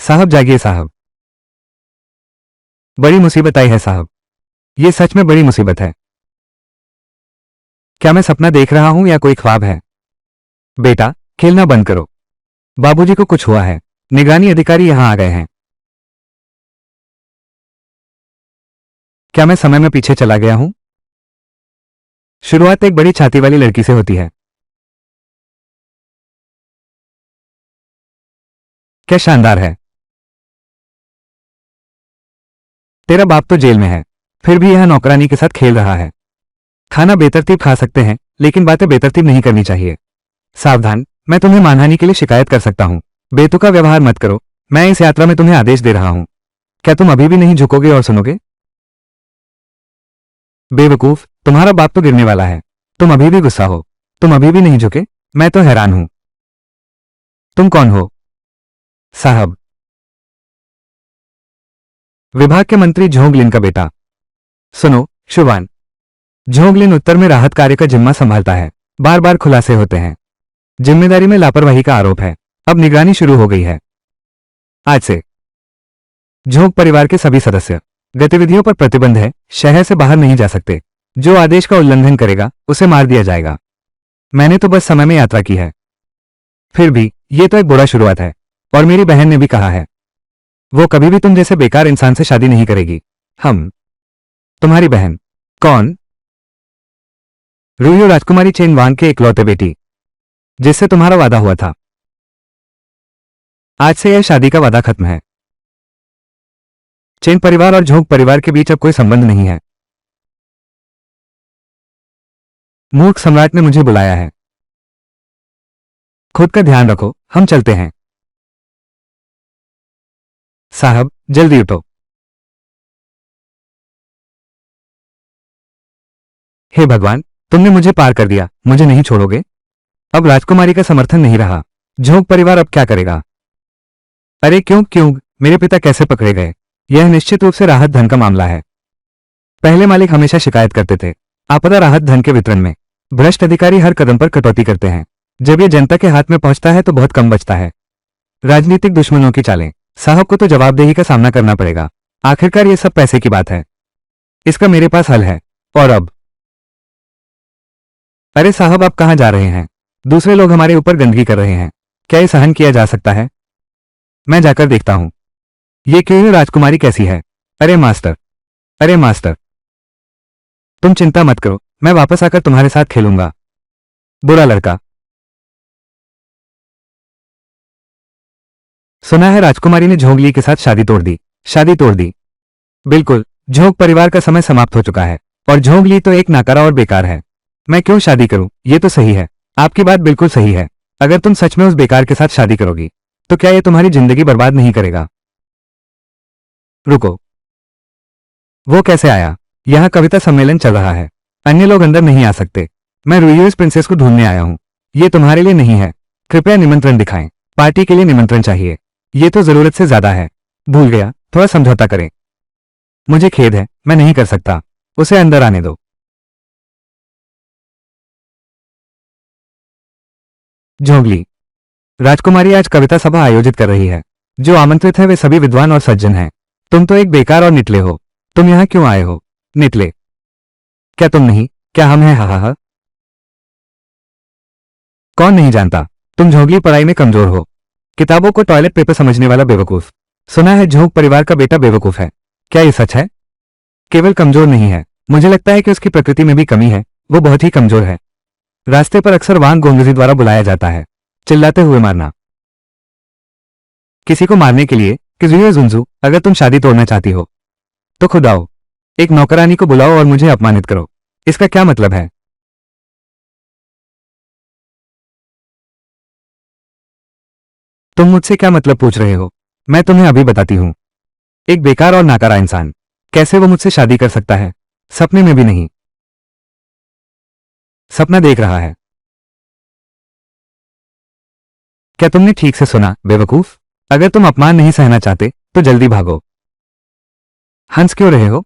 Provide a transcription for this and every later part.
साहब जागिए साहब, बड़ी मुसीबत आई है साहब। ये सच में बड़ी मुसीबत है। क्या मैं सपना देख रहा हूं या कोई ख्वाब है? बेटा, खेलना बंद करो। बाबूजी को कुछ हुआ है। निगरानी अधिकारी यहां आ गए हैं। क्या मैं समय में पीछे चला गया हूं? शुरुआत एक बड़ी छाती वाली लड़की से होती है। क्या शानदार है। तेरा बाप तो जेल में है, फिर भी यह नौकरानी के साथ खेल रहा है। खाना बेतरतीब खा सकते हैं, लेकिन बातें बेतरतीब नहीं करनी चाहिए। सावधान, मैं तुम्हें मानहानि के लिए शिकायत कर सकता हूं। बेतुका व्यवहार मत करो। मैं इस यात्रा में तुम्हें आदेश दे रहा हूं। क्या तुम अभी भी नहीं झुकोगे और सुनोगे? बेवकूफ, तुम्हारा बाप तो गिरने वाला है। तुम अभी भी गुस्सा हो। तुम अभी भी नहीं झुके? मैं तो हैरान हूं। तुम कौन हो? साहब, विभाग के मंत्री झोंगलिन का बेटा। सुनो शुभान, झोंगलिन उत्तर में राहत कार्य का जिम्मा संभालता है। बार बार खुलासे होते हैं। जिम्मेदारी में लापरवाही का आरोप है। अब निगरानी शुरू हो गई है। आज से झोंग परिवार के सभी सदस्य, गतिविधियों पर प्रतिबंध है। शहर से बाहर नहीं जा सकते। जो आदेश का उल्लंघन करेगा उसे मार दिया जाएगा। मैंने तो बस समय में यात्रा की है। फिर भी ये तो एक बुरा शुरुआत है। और मेरी बहन ने भी कहा है, वो कभी भी तुम जैसे बेकार इंसान से शादी नहीं करेगी। हम तुम्हारी बहन? कौन? रूयो राजकुमारी चेन वांग के इकलौते बेटी, जिससे तुम्हारा वादा हुआ था। आज से यह शादी का वादा खत्म है। चेन परिवार और झोंक परिवार के बीच अब कोई संबंध नहीं है। मूर्ख सम्राट ने मुझे बुलाया है। खुद का ध्यान रखो, हम चलते हैं। साहब, जल्दी उठो। हे भगवान, तुमने मुझे पार कर दिया। मुझे नहीं छोड़ोगे? अब राजकुमारी का समर्थन नहीं रहा। झोंक परिवार अब क्या करेगा? अरे क्यों क्यों, मेरे पिता कैसे पकड़े गए? यह निश्चित रूप से राहत धन का मामला है। पहले मालिक हमेशा शिकायत करते थे, आपदा राहत धन के वितरण में भ्रष्ट अधिकारी हर कदम पर कटौती करते हैं। जब यह जनता के हाथ में पहुंचता है तो बहुत कम बचता है। राजनीतिक दुश्मनों की चालें। साहब को तो जवाबदेही का सामना करना पड़ेगा। आखिरकार ये सब पैसे की बात है। इसका मेरे पास हल है। और अब? अरे साहब, आप कहां जा रहे हैं? दूसरे लोग हमारे ऊपर गंदगी कर रहे हैं। क्या ये सहन किया जा सकता है? मैं जाकर देखता हूं। ये क्यों, राजकुमारी कैसी है? अरे मास्टर, अरे मास्टर, तुम चिंता मत करो, मैं वापस आकर तुम्हारे साथ खेलूंगा। बुरा लड़का। सुना है राजकुमारी ने झोंगली के साथ शादी तोड़ दी। शादी तोड़ दी? बिल्कुल, झोंक परिवार का समय समाप्त हो चुका है। और झोंगली तो एक नाकारा और बेकार है। मैं क्यों शादी करूं? ये तो सही है। आपकी बात बिल्कुल सही है। अगर तुम सच में उस बेकार के साथ शादी करोगी तो क्या ये तुम्हारी जिंदगी बर्बाद नहीं करेगा? रुको, वो कैसे आया? यहां कविता सम्मेलन चल रहा है। अन्य लोग अंदर नहीं आ सकते। मैं रूयूस प्रिंसेस को ढूंढने आया हूं। ये तुम्हारे लिए नहीं है। कृपया निमंत्रण दिखाएं। पार्टी के लिए निमंत्रण चाहिए। ये तो जरूरत से ज्यादा है। भूल गया, थोड़ा समझौता करें। मुझे खेद है, मैं नहीं कर सकता। उसे अंदर आने दो। झोंगली, राजकुमारी आज कविता सभा आयोजित कर रही है। जो आमंत्रित है वे सभी विद्वान और सज्जन हैं। तुम तो एक बेकार और निटले हो। तुम यहां क्यों आए हो? निटले? क्या तुम नहीं, क्या हम हैं? हा हा हा। कौन नहीं जानता, तुम झोंगली पढ़ाई में कमजोर हो। किताबों को टॉयलेट पेपर समझने वाला बेवकूफ। सुना है झोंक परिवार का बेटा बेवकूफ है। क्या ये सच है? केवल कमजोर नहीं है, मुझे लगता है कि उसकी प्रकृति में भी कमी है। वो बहुत ही कमजोर है। रास्ते पर अक्सर वांग गोंगजी द्वारा बुलाया जाता है। चिल्लाते हुए मारना। किसी को मारने के लिए? किजुए जुंजू, अगर तुम शादी तोड़ना चाहती हो तो खुद आओ। एक नौकरानी को बुलाओ और मुझे अपमानित करो। इसका क्या मतलब है? तुम मुझसे क्या मतलब पूछ रहे हो? मैं तुम्हें अभी बताती हूं। एक बेकार और नाकारा इंसान, कैसे वो मुझसे शादी कर सकता है? सपने में भी नहीं। सपना देख रहा है। क्या तुमने ठीक से सुना, बेवकूफ? अगर तुम अपमान नहीं सहना चाहते तो जल्दी भागो। हंस क्यों रहे हो?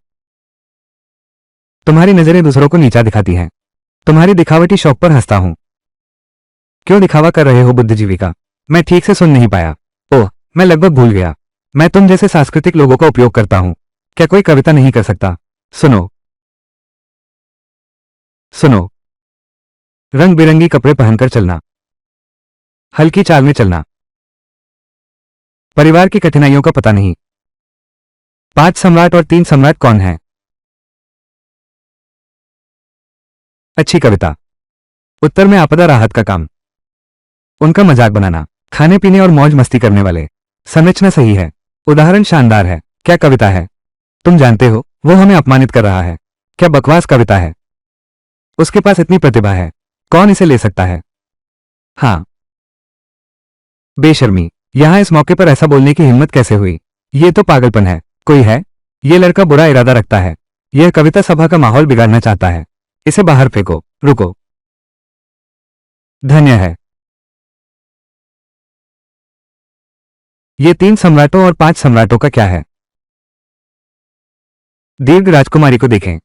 तुम्हारी नजरें दूसरों को नीचा दिखाती हैं। तुम्हारी दिखावटी शौक पर हंसता हूं। क्यों दिखावा कर रहे हो बुद्धिजीवी का? मैं ठीक से सुन नहीं पाया। ओह, मैं लगभग भूल गया। मैं तुम जैसे सांस्कृतिक लोगों का उपयोग करता हूं। क्या कोई कविता नहीं कर सकता? सुनो सुनो, रंग बिरंगी कपड़े पहनकर चलना, हल्की चाल में चलना, परिवार की कठिनाइयों का पता नहीं। 5 सम्राट और 3 सम्राट कौन है? अच्छी कविता। उत्तर में आपदा राहत का काम, उनका मजाक बनाना, खाने पीने और मौज मस्ती करने वाले। संरचना सही है, उदाहरण शानदार है। क्या कविता है? तुम जानते हो वो हमें अपमानित कर रहा है। क्या बकवास कविता है? उसके पास इतनी प्रतिभा है, कौन इसे ले सकता है? हाँ, बेशर्मी। यहां इस मौके पर ऐसा बोलने की हिम्मत कैसे हुई? ये तो पागलपन है। कोई है? ये लड़का बुरा इरादा रखता है। यह कविता सभा का माहौल बिगाड़ना चाहता है। इसे बाहर फेंको। रुको। धन्य है। ये 3 सम्राटों और 5 सम्राटों का क्या है? दीर्घ राजकुमारी को देखें।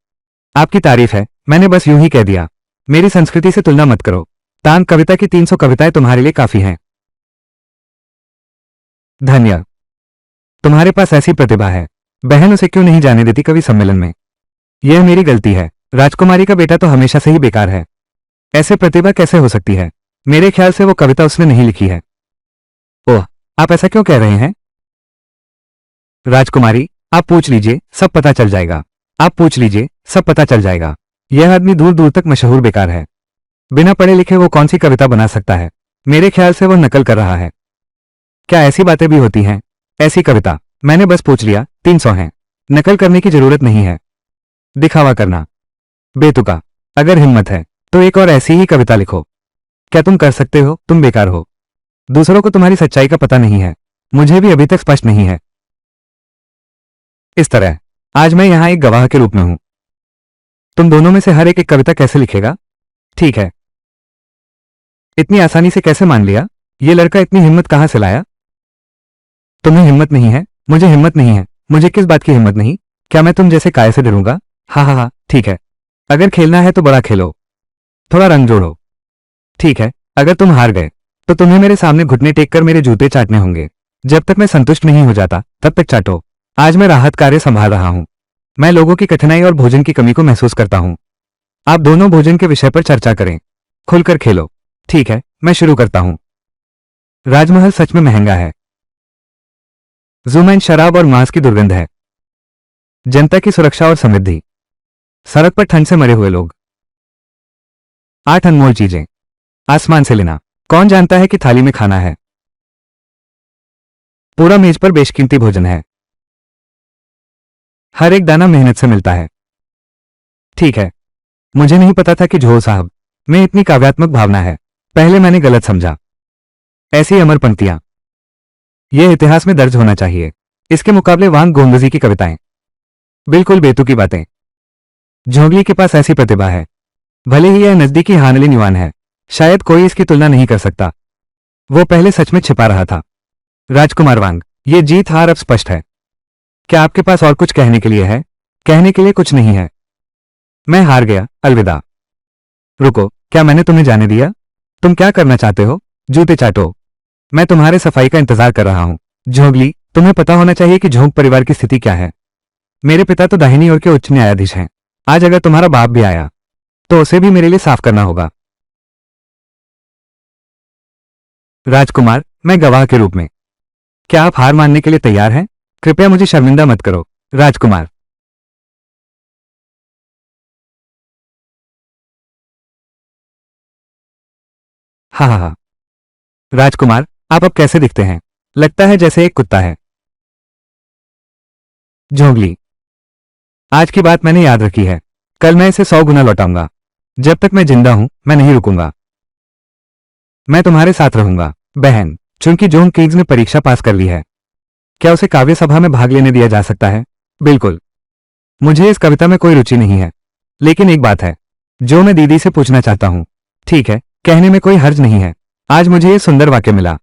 आपकी तारीफ है, मैंने बस यूं ही कह दिया। मेरी संस्कृति से तुलना मत करो। तान कविता की 300 कविताएं तुम्हारे लिए काफी हैं। धन्य। तुम्हारे पास ऐसी प्रतिभा है, बहन उसे क्यों नहीं जाने देती कवि सम्मेलन में? यह मेरी गलती है। राजकुमारी का बेटा तो हमेशा से ही बेकार है। ऐसे प्रतिभा कैसे हो सकती है? मेरे ख्याल से वो कविता उसने नहीं लिखी है। ओह, आप ऐसा क्यों कह रहे हैं? राजकुमारी, आप पूछ लीजिए, सब पता चल जाएगा। आप पूछ लीजिए, सब पता चल जाएगा। यह आदमी दूर दूर तक मशहूर बेकार है। बिना पढ़े लिखे वो कौन सी कविता बना सकता है? मेरे ख्याल से वो नकल कर रहा है। क्या ऐसी बातें भी होती हैं? ऐसी कविता मैंने बस पूछ लिया, 300 हैं। नकल करने की जरूरत नहीं है। दिखावा करना बेतुका। अगर हिम्मत है तो एक और ऐसी ही कविता लिखो। क्या तुम कर सकते हो? तुम बेकार हो। दूसरों को तुम्हारी सच्चाई का पता नहीं है, मुझे भी अभी तक स्पष्ट नहीं है। इस तरह आज मैं यहां एक गवाह के रूप में हूं। तुम दोनों में से हर एक कविता कैसे लिखेगा? ठीक है। इतनी आसानी से कैसे मान लिया? ये लड़का इतनी हिम्मत कहां से लाया? तुम्हें हिम्मत नहीं है, मुझे हिम्मत नहीं है। मुझे किस बात की हिम्मत नहीं? क्या मैं तुम जैसे काय से डरूंगा? हा, ठीक है। अगर खेलना है तो बड़ा खेलो, थोड़ा रंग जोड़ो। ठीक है, अगर तुम हार गए तो तुम्हें मेरे सामने घुटने टेक कर मेरे जूते चाटने होंगे। जब तक मैं संतुष्ट नहीं हो जाता तब तक चाटो। आज मैं राहत कार्य संभाल रहा हूं। मैं लोगों की कठिनाई और भोजन की कमी को महसूस करता हूं। आप दोनों भोजन के विषय पर चर्चा करें। खुलकर खेलो। ठीक है, मैं शुरू करता हूं। राजमहल सच में महंगा है। जुमैन शराब और मांस की दुर्गंध है। जनता की सुरक्षा और समृद्धि। सड़क पर ठंड से मरे हुए लोग। 8 अनमोल चीजें आसमान से लेना। कौन जानता है कि थाली में खाना है? पूरा मेज पर बेशकीमती भोजन है। हर एक दाना मेहनत से मिलता है। ठीक है, मुझे नहीं पता था कि झोल साहब में इतनी काव्यात्मक भावना है। पहले मैंने गलत समझा। ऐसी अमर पंक्तियां, यह इतिहास में दर्ज होना चाहिए। इसके मुकाबले वांग गोंगजी की कविताएं, बिल्कुल बेतुकी बातें। झोंगली के पास ऐसी प्रतिभा है, भले ही यह नजदीकी हानलिन युवान है, शायद कोई इसकी तुलना नहीं कर सकता। वो पहले सच में छिपा रहा था। राजकुमार वांग, ये जीत हार अब स्पष्ट है। क्या आपके पास और कुछ कहने के लिए है? कहने के लिए कुछ नहीं है। मैं हार गया, अलविदा। रुको, क्या मैंने तुम्हें जाने दिया? तुम क्या करना चाहते हो? जूते चाटो। मैं तुम्हारे सफाई का इंतजार कर रहा हूं। झोंगली, तुम्हें पता होना चाहिए कि झोंक परिवार की स्थिति क्या है। मेरे पिता तो दाहिनी ओर के उच्च न्यायाधीश हैं। आज अगर तुम्हारा बाप भी आया तो उसे भी मेरे लिए साफ करना होगा। राजकुमार, मैं गवाह के रूप में। क्या आप हार मानने के लिए तैयार हैं? कृपया मुझे शर्मिंदा मत करो। राजकुमार, हा। राजकुमार, आप अब कैसे दिखते हैं? लगता है जैसे एक कुत्ता है। झोंगली, आज की बात मैंने याद रखी है। कल मैं इसे 100 गुना लौटाऊंगा। जब तक मैं जिंदा हूं मैं नहीं रुकूंगा। मैं तुम्हारे साथ रहूंगा। बहन, चूंकि जोंग किंग्स ने परीक्षा पास कर ली है, क्या उसे काव्य सभा में भाग लेने दिया जा सकता है? बिल्कुल। मुझे इस कविता में कोई रुचि नहीं है, लेकिन एक बात है जो मैं दीदी से पूछना चाहता हूं। ठीक है, कहने में कोई हर्ज नहीं है। आज मुझे ये सुंदर वाक्य मिला।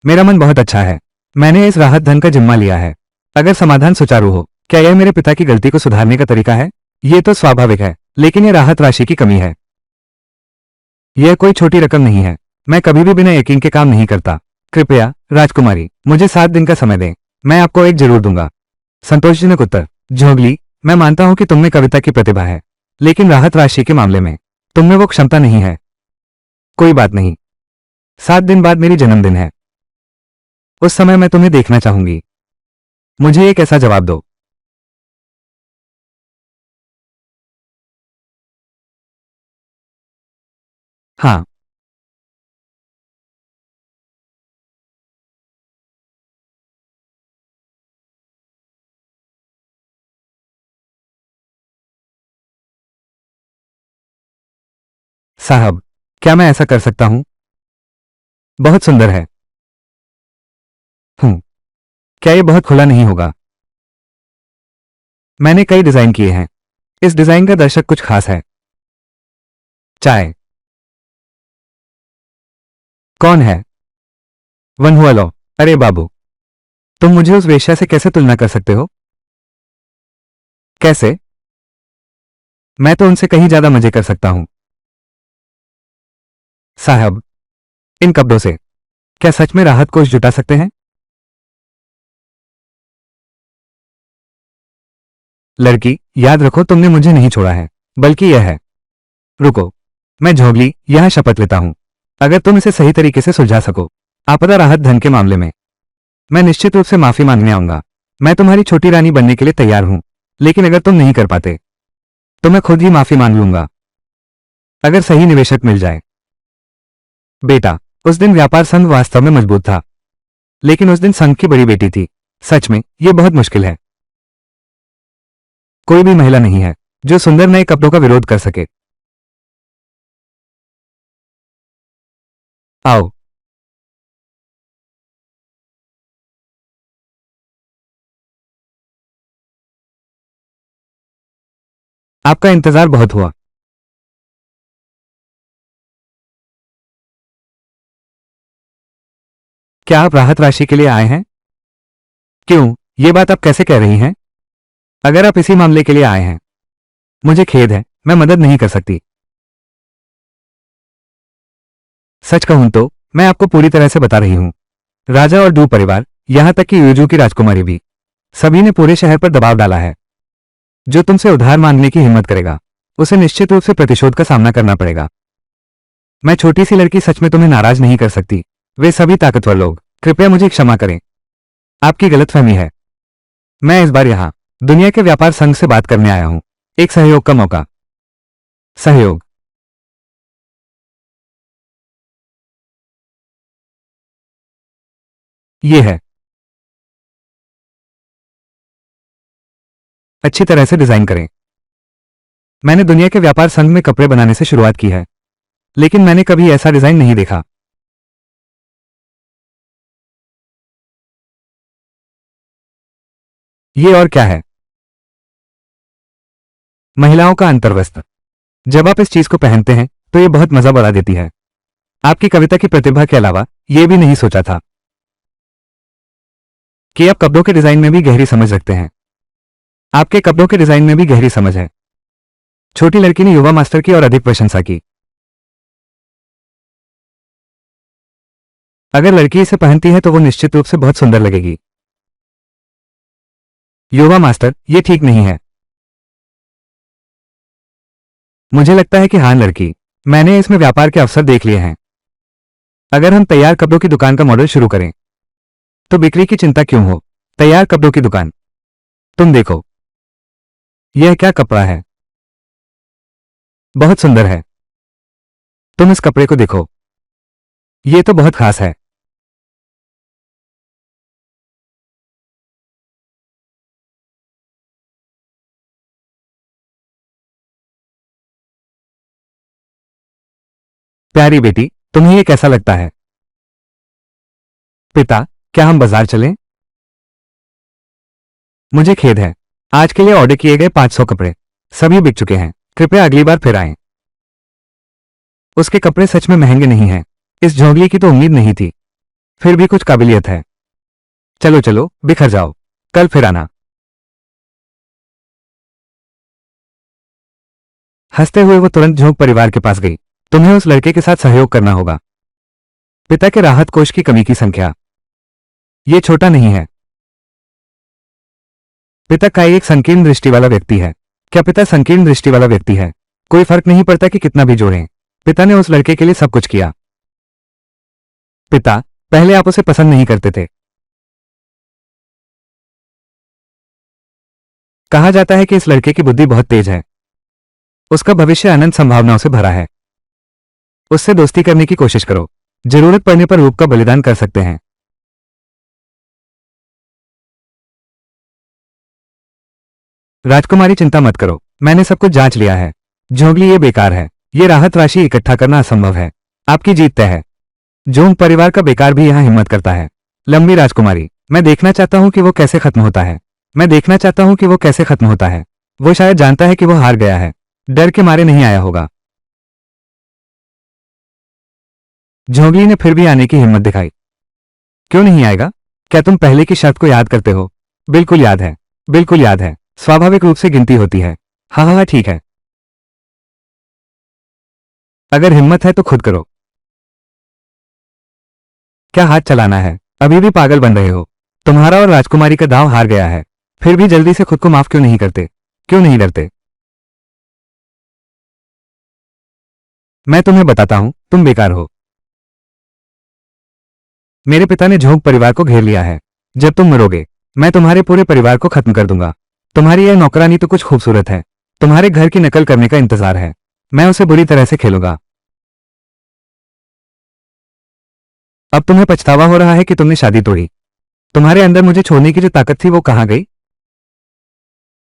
मेरा मन बहुत अच्छा है। मैंने इस राहत धन का जिम्मा लिया है। अगर समाधान सुचारू हो, क्या यह मेरे पिता की गलती को सुधारने का तरीका है? यह तो स्वाभाविक है, लेकिन यह राहत राशि की कमी है। यह कोई छोटी रकम नहीं है। मैं कभी भी बिना यकीन के काम नहीं करता। कृपया राजकुमारी, मुझे 7 दिन का समय दें। मैं आपको एक जरूर दूंगा। संतोषजनक उत्तर। झोंगली, मैं मानता हूं कि तुममें कविता की प्रतिभा है, लेकिन राहत राशि के मामले में तुममें वो क्षमता नहीं है। कोई बात नहीं, 7 दिन बाद मेरी जन्मदिन है। उस समय मैं तुम्हें देखना चाहूंगी। मुझे एक ऐसा जवाब दो। हाँ। साहब, क्या मैं ऐसा कर सकता हूं? बहुत सुंदर है। हूं। क्या ये बहुत खुला नहीं होगा? मैंने कई डिजाइन किए हैं। इस डिजाइन का दर्शक कुछ खास है। चाय। कौन है? वन हुआ लो। अरे बाबू, तुम मुझे उस वेश्या से कैसे तुलना कर सकते हो? कैसे? मैं तो उनसे कहीं ज्यादा मजे कर सकता हूं। साहब, इन कपड़ों से क्या सच में राहत कोष जुटा सकते हैं? लड़की, याद रखो तुमने मुझे नहीं छोड़ा है, बल्कि यह है। रुको, मैं झोंगली यहां शपथ लेता हूं, अगर तुम इसे सही तरीके से सुलझा सको, आपदा राहत धन के मामले में मैं निश्चित रूप से माफी मांगने आऊंगा। मैं तुम्हारी छोटी रानी बनने के लिए तैयार हूं, लेकिन अगर तुम नहीं कर पाते तो मैं खुद ही माफी मांग लूंगा, अगर सही निवेशक मिल जाए। बेटा, उस दिन व्यापार संघ वास्तव में मजबूत था, लेकिन उस दिन संघ की बड़ी बेटी थी। सच में यह बहुत मुश्किल है। कोई भी महिला नहीं है जो सुंदर नए कपड़ों का विरोध कर सके। आओ। आपका इंतजार बहुत हुआ। क्या आप राहत राशि के लिए आए हैं? क्यों, ये बात आप कैसे कह रही हैं? अगर आप इसी मामले के लिए आए हैं, मुझे खेद है, मैं मदद नहीं कर सकती। सच कहूं तो मैं आपको पूरी तरह से बता रही हूं। राजा और डू परिवार, यहां तक कि यूजू की राजकुमारी भी, सभी ने पूरे शहर पर दबाव डाला है। जो तुमसे उधार मांगने की हिम्मत करेगा, उसे निश्चित रूप से प्रतिशोध का सामना करना पड़ेगा। मैं छोटी सी लड़की सच में तुम्हें नाराज नहीं कर सकती। वे सभी ताकतवर लोग, कृपया मुझे क्षमा करें। आपकी गलतफहमी है। मैं इस बार यहां दुनिया के व्यापार संघ से बात करने आया हूं। एक सहयोग का मौका। सहयोग? ये है। अच्छी तरह से डिजाइन करें। मैंने दुनिया के व्यापार संघ में कपड़े बनाने से शुरुआत की है, लेकिन मैंने कभी ऐसा डिजाइन नहीं देखा। ये और क्या है? महिलाओं का अंतर्वस्त्र। जब आप इस चीज को पहनते हैं तो ये बहुत मजा बढ़ा देती है। आपकी कविता की प्रतिभा के अलावा ये भी नहीं सोचा था कि आप कपड़ों के डिजाइन में भी गहरी समझ रखते हैं। आपके कपड़ों के डिजाइन में भी गहरी समझ है। छोटी लड़की ने युवा मास्टर की और अधिक प्रशंसा की। अगर लड़की इसे पहनती है तो वो निश्चित रूप से बहुत सुंदर लगेगी। युवा मास्टर, ये ठीक नहीं है। मुझे लगता है कि हाँ लड़की, मैंने इसमें व्यापार के अवसर देख लिए हैं। अगर हम तैयार कपड़ों की दुकान का मॉडल शुरू करें तो बिक्री की चिंता क्यों हो? तैयार कपड़ों की दुकान। तुम देखो, यह क्या कपड़ा है? बहुत सुंदर है। तुम इस कपड़े को देखो, ये तो बहुत खास है। प्यारी बेटी, तुम्हें ये कैसा लगता है? पिता, क्या हम बाजार चलें? मुझे खेद है, आज के लिए ऑर्डर किए गए 500 कपड़े सभी बिक चुके हैं। कृपया अगली बार फिर आएं। उसके कपड़े सच में महंगे नहीं हैं। इस झोंगली की तो उम्मीद नहीं थी, फिर भी कुछ काबिलियत है। चलो चलो, बिखर जाओ, कल फिर आना। हंसते हुए वो तुरंत झोंक परिवार के पास गई। तुम्हें उस लड़के के साथ सहयोग करना होगा। पिता के राहत कोष की कमी की संख्या, ये छोटा नहीं है। पिता का एक संकीर्ण दृष्टि वाला व्यक्ति है। क्या पिता संकीर्ण दृष्टि वाला व्यक्ति है? कोई फर्क नहीं पड़ता कि कितना भी जोड़ें, पिता ने उस लड़के के लिए सब कुछ किया। पिता, पहले आप उसे पसंद नहीं करते थे। कहा जाता है कि इस लड़के की बुद्धि बहुत तेज है। उसका भविष्य अनंत संभावनाओं से भरा है। उससे दोस्ती करने की कोशिश करो। जरूरत पड़ने पर रूप का बलिदान कर सकते हैं। राजकुमारी, चिंता मत करो, मैंने सब कुछ जांच लिया है। झोंगली, ये बेकार है। ये राहत राशि इकट्ठा करना असंभव है। आपकी जीत तय है। जोंग परिवार का बेकार भी यहां हिम्मत करता है। लंबी राजकुमारी, मैं देखना चाहता हूं कि वो कैसे खत्म होता है। मैं देखना चाहता हूं कि वो कैसे खत्म होता है। वो शायद जानता है कि वो हार गया है, डर के मारे नहीं आया होगा। झोंगली ने फिर भी आने की हिम्मत दिखाई। क्यों नहीं आएगा? क्या तुम पहले की शर्त को याद करते हो? बिल्कुल याद है, बिल्कुल याद है। स्वाभाविक रूप से गिनती होती है। हाँ हाँ हाँ, ठीक है। अगर हिम्मत है तो खुद करो। क्या हाथ चलाना है? अभी भी पागल बन रहे हो? तुम्हारा और राजकुमारी का दांव हार गया है, फिर भी जल्दी से खुद को माफ क्यों नहीं करते? क्यों नहीं डरते? मैं तुम्हें बताता हूं, तुम बेकार हो। मेरे पिता ने झोंक परिवार को घेर लिया है। जब तुम मरोगे, मैं तुम्हारे पूरे परिवार को खत्म कर दूंगा। तुम्हारी यह नौकरानी तो कुछ खूबसूरत है, तुम्हारे घर की नकल करने का इंतजार है। मैं उसे बुरी तरह से खेलूंगा। अब तुम्हें पछतावा हो रहा है कि तुमने शादी तोड़ी। तुम्हारे अंदर मुझे छोड़ने की जो ताकत थी वो कहां गई?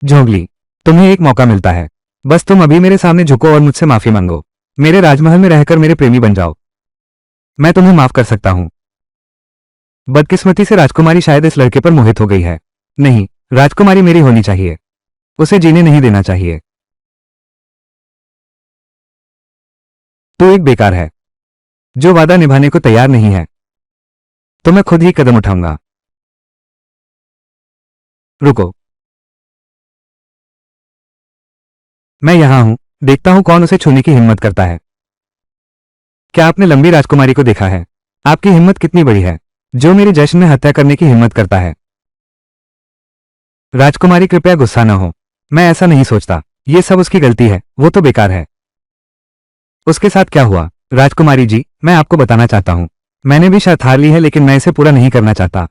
झोंगली, तुम्हें एक मौका मिलता है। बस तुम अभी मेरे सामने झुको और मुझसे माफी मांगो। मेरे राजमहल में रहकर मेरे प्रेमी बन जाओ। मैं तुम्हें माफ कर सकता हूं। बदकिस्मती से राजकुमारी शायद इस लड़के पर मोहित हो गई है। नहीं, राजकुमारी मेरी होनी चाहिए। उसे जीने नहीं देना चाहिए। तू एक बेकार है जो वादा निभाने को तैयार नहीं है। तो मैं खुद ही कदम उठाऊंगा। रुको, मैं यहां हूं, देखता हूं कौन उसे छूने की हिम्मत करता है। क्या आपने लंबी राजकुमारी को देखा है? आपकी हिम्मत कितनी बड़ी है, जो मेरी जश्न में हत्या करने की हिम्मत करता है। राजकुमारी, कृपया गुस्सा न हो। मैं ऐसा नहीं सोचता। ये सब उसकी गलती है, वो तो बेकार है। उसके साथ क्या हुआ? राजकुमारी जी, मैं आपको बताना चाहता हूं। मैंने भी शर्त हार ली है, लेकिन मैं इसे पूरा नहीं करना चाहता।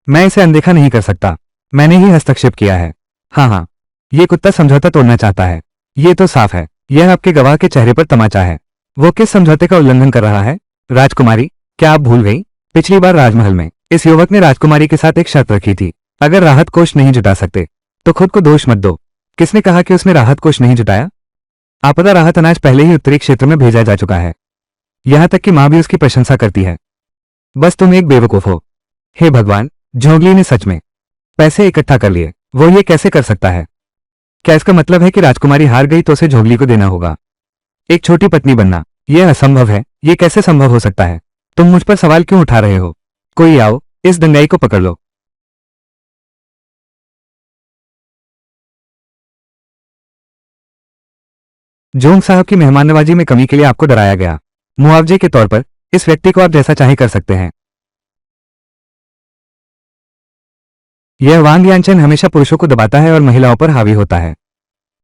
मैं इसे अनदेखा नहीं कर सकता। मैंने ही हस्तक्षेप किया है। हाँ हाँ, ये कुत्ता समझौता तोड़ना चाहता है। ये तो साफ है, यह आपके गवाह के चेहरे पर तमाचा है। वो किस समझौते का उल्लंघन कर रहा है? राजकुमारी, क्या आप भूल गई? पिछली बार राजमहल में इस युवक ने राजकुमारी के साथ एक शर्त रखी थी। अगर राहत कोष नहीं जुटा सकते तो खुद को दोष मत दो। किसने कहा कि उसने राहत कोष नहीं जुटाया? आपदा राहत अनाज पहले ही उत्तरी क्षेत्र में भेजा जा चुका है। यहां तक कि मां भी उसकी प्रशंसा करती है। बस तुम एक बेवकूफ हो। हे भगवान, झोंगली ने सच में पैसे इकट्ठा कर लिए। वो ये कैसे कर सकता है? क्या इसका मतलब है कि राजकुमारी हार गई तो उसे झोंगली को देना होगा? एक छोटी पत्नी बनना, यह असंभव है। ये कैसे संभव हो सकता है? तुम मुझ पर सवाल क्यों उठा रहे हो? कोई आओ, इस दंगाई को पकड़ लो। जोंग साहब की मेहमान नवाजी में कमी के लिए आपको डराया गया। मुआवजे के तौर पर इस व्यक्ति को आप जैसा चाहे कर सकते हैं। यह वांग यानचेन हमेशा पुरुषों को दबाता है और महिलाओं पर हावी होता है।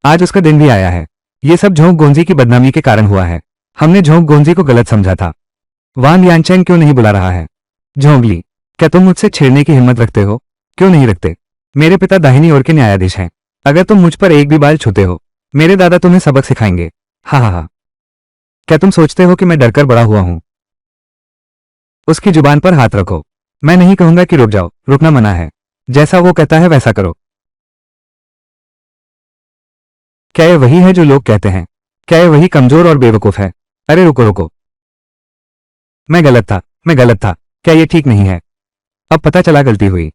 आज उसका दिन भी आया है। ये सब झोंक गोंजी की बदनामी के कारण हुआ है। हमने झोंक गोंजी को गलत समझा था। वांग यानचेन क्यों नहीं बुला रहा है? झोंगली, क्या तुम मुझसे छेड़ने की हिम्मत रखते हो? क्यों नहीं रखते? मेरे पिता दाहिनी ओर के न्यायाधीश हैं। अगर तुम मुझ पर एक भी बाल छूते हो, मेरे दादा तुम्हें सबक सिखाएंगे। हा हा हा। क्या तुम सोचते हो कि मैं डरकर बड़ा हुआ हूं? उसकी जुबान पर हाथ रखो। मैं नहीं कहूंगा कि रुक जाओ, रुकना मना है। जैसा वो कहता है वैसा करो। क्या ये वही है जो लोग कहते हैं? क्या ये वही कमजोर और बेवकूफ है? अरे रुको रुको, मैं गलत था, मैं गलत था। क्या ये ठीक नहीं है? अब पता चला गलती हुई।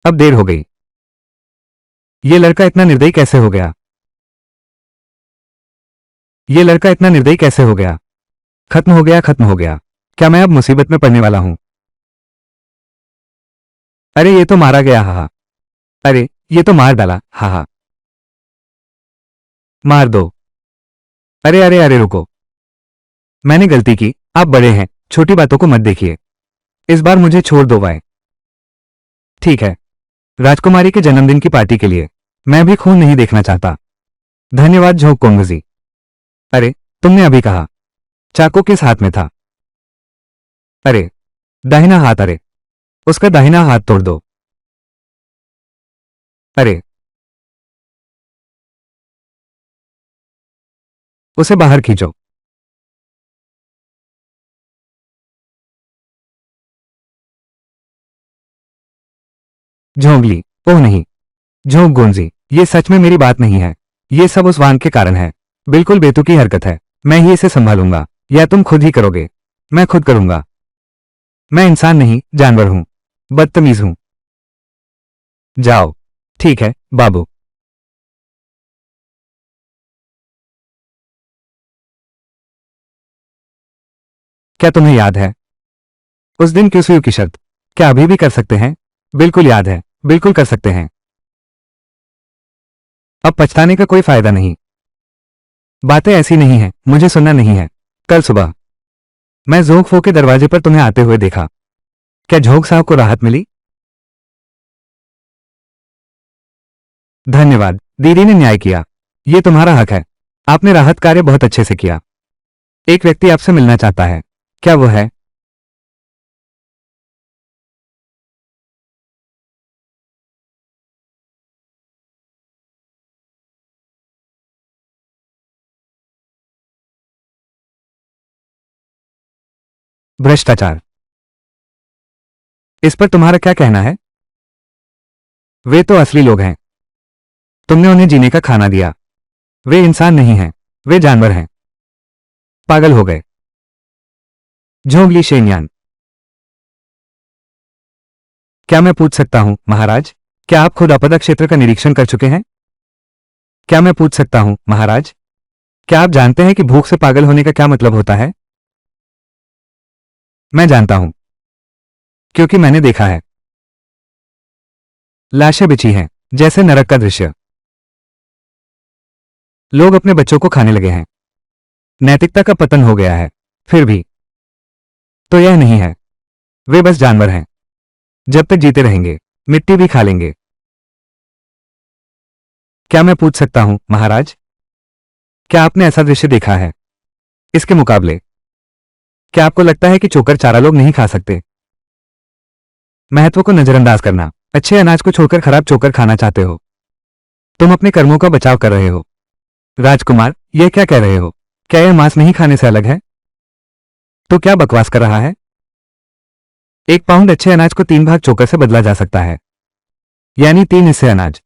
अब देर हो गई। ये लड़का इतना निर्दयी कैसे हो गया? ये लड़का इतना निर्दयी कैसे हो गया? खत्म हो गया, खत्म हो गया। क्या मैं अब मुसीबत में पड़ने वाला हूं? अरे ये तो मारा गया, हा। अरे ये तो मार डाला, हा। मार दो। अरे अरे अरे रुको, मैंने गलती की। आप बड़े हैं, छोटी बातों को मत देखिए। इस बार मुझे छोड़ दो वाय। ठीक है। राजकुमारी के जन्मदिन की पार्टी के लिए मैं भी खून नहीं देखना चाहता। धन्यवाद झोंक कोंगजी। अरे, तुमने अभी कहा चाकू किस हाथ में था? अरे, दाहिना हाथ। अरे, उसका दाहिना हाथ तोड़ दो। अरे, उसे बाहर खींचो। झोंगली, ओह नहीं। झोंक गोंजी, ये सच में मेरी बात नहीं है। ये सब उस वान के कारण है। बिल्कुल बेतुकी हरकत है। मैं ही इसे संभालूंगा या तुम खुद ही करोगे? मैं खुद करूंगा। मैं इंसान नहीं, जानवर हूं। बदतमीज हूं। जाओ। ठीक है बाबू। क्या तुम्हें याद है उस दिन क्यूसयू की शर्त? क्या अभी भी कर सकते हैं? बिल्कुल याद है, बिल्कुल कर सकते हैं। अब पछताने का कोई फायदा नहीं। बातें ऐसी नहीं हैं, मुझे सुनना नहीं है। कल सुबह मैं जोंग फो के दरवाजे पर तुम्हें आते हुए देखा। क्या झोंक साहब को राहत मिली? धन्यवाद, दीदी ने न्याय किया। ये तुम्हारा हक है। आपने राहत कार्य बहुत अच्छे से किया। एक व्यक्ति आपसे मिलना चाहता है। क्या वो है? भ्रष्टाचार। इस पर तुम्हारा क्या कहना है? वे तो असली लोग हैं। तुमने उन्हें जीने का खाना दिया। वे इंसान नहीं हैं, वे जानवर हैं। पागल हो गए। झोंगली शेनयान। क्या मैं पूछ सकता हूं महाराज, क्या आप खुद आपदा क्षेत्र का निरीक्षण कर चुके हैं? क्या मैं पूछ सकता हूं महाराज, क्या आप जानते हैं कि भूख से पागल होने का क्या मतलब होता है? मैं जानता हूं, क्योंकि मैंने देखा है। लाशें बिछी हैं, जैसे नरक का दृश्य। लोग अपने बच्चों को खाने लगे हैं। नैतिकता का पतन हो गया है। फिर भी तो यह नहीं है। वे बस जानवर हैं। जब तक जीते रहेंगे, मिट्टी भी खा लेंगे। क्या मैं पूछ सकता हूं महाराज, क्या आपने ऐसा दृश्य देखा है? इसके मुकाबले क्या आपको लगता है कि चोकर चारा लोग नहीं खा सकते? महत्व को नजरअंदाज करना। अच्छे अनाज को छोड़कर खराब चोकर खाना चाहते हो। तुम अपने कर्मों का बचाव कर रहे हो। राजकुमार, यह क्या कह रहे हो? क्या यह मांस नहीं खाने से अलग है? तो क्या बकवास कर रहा है? 1 पाउंड अच्छे अनाज को 3 भाग चोकर से बदला जा सकता है, यानी 3 हिस्से अनाज।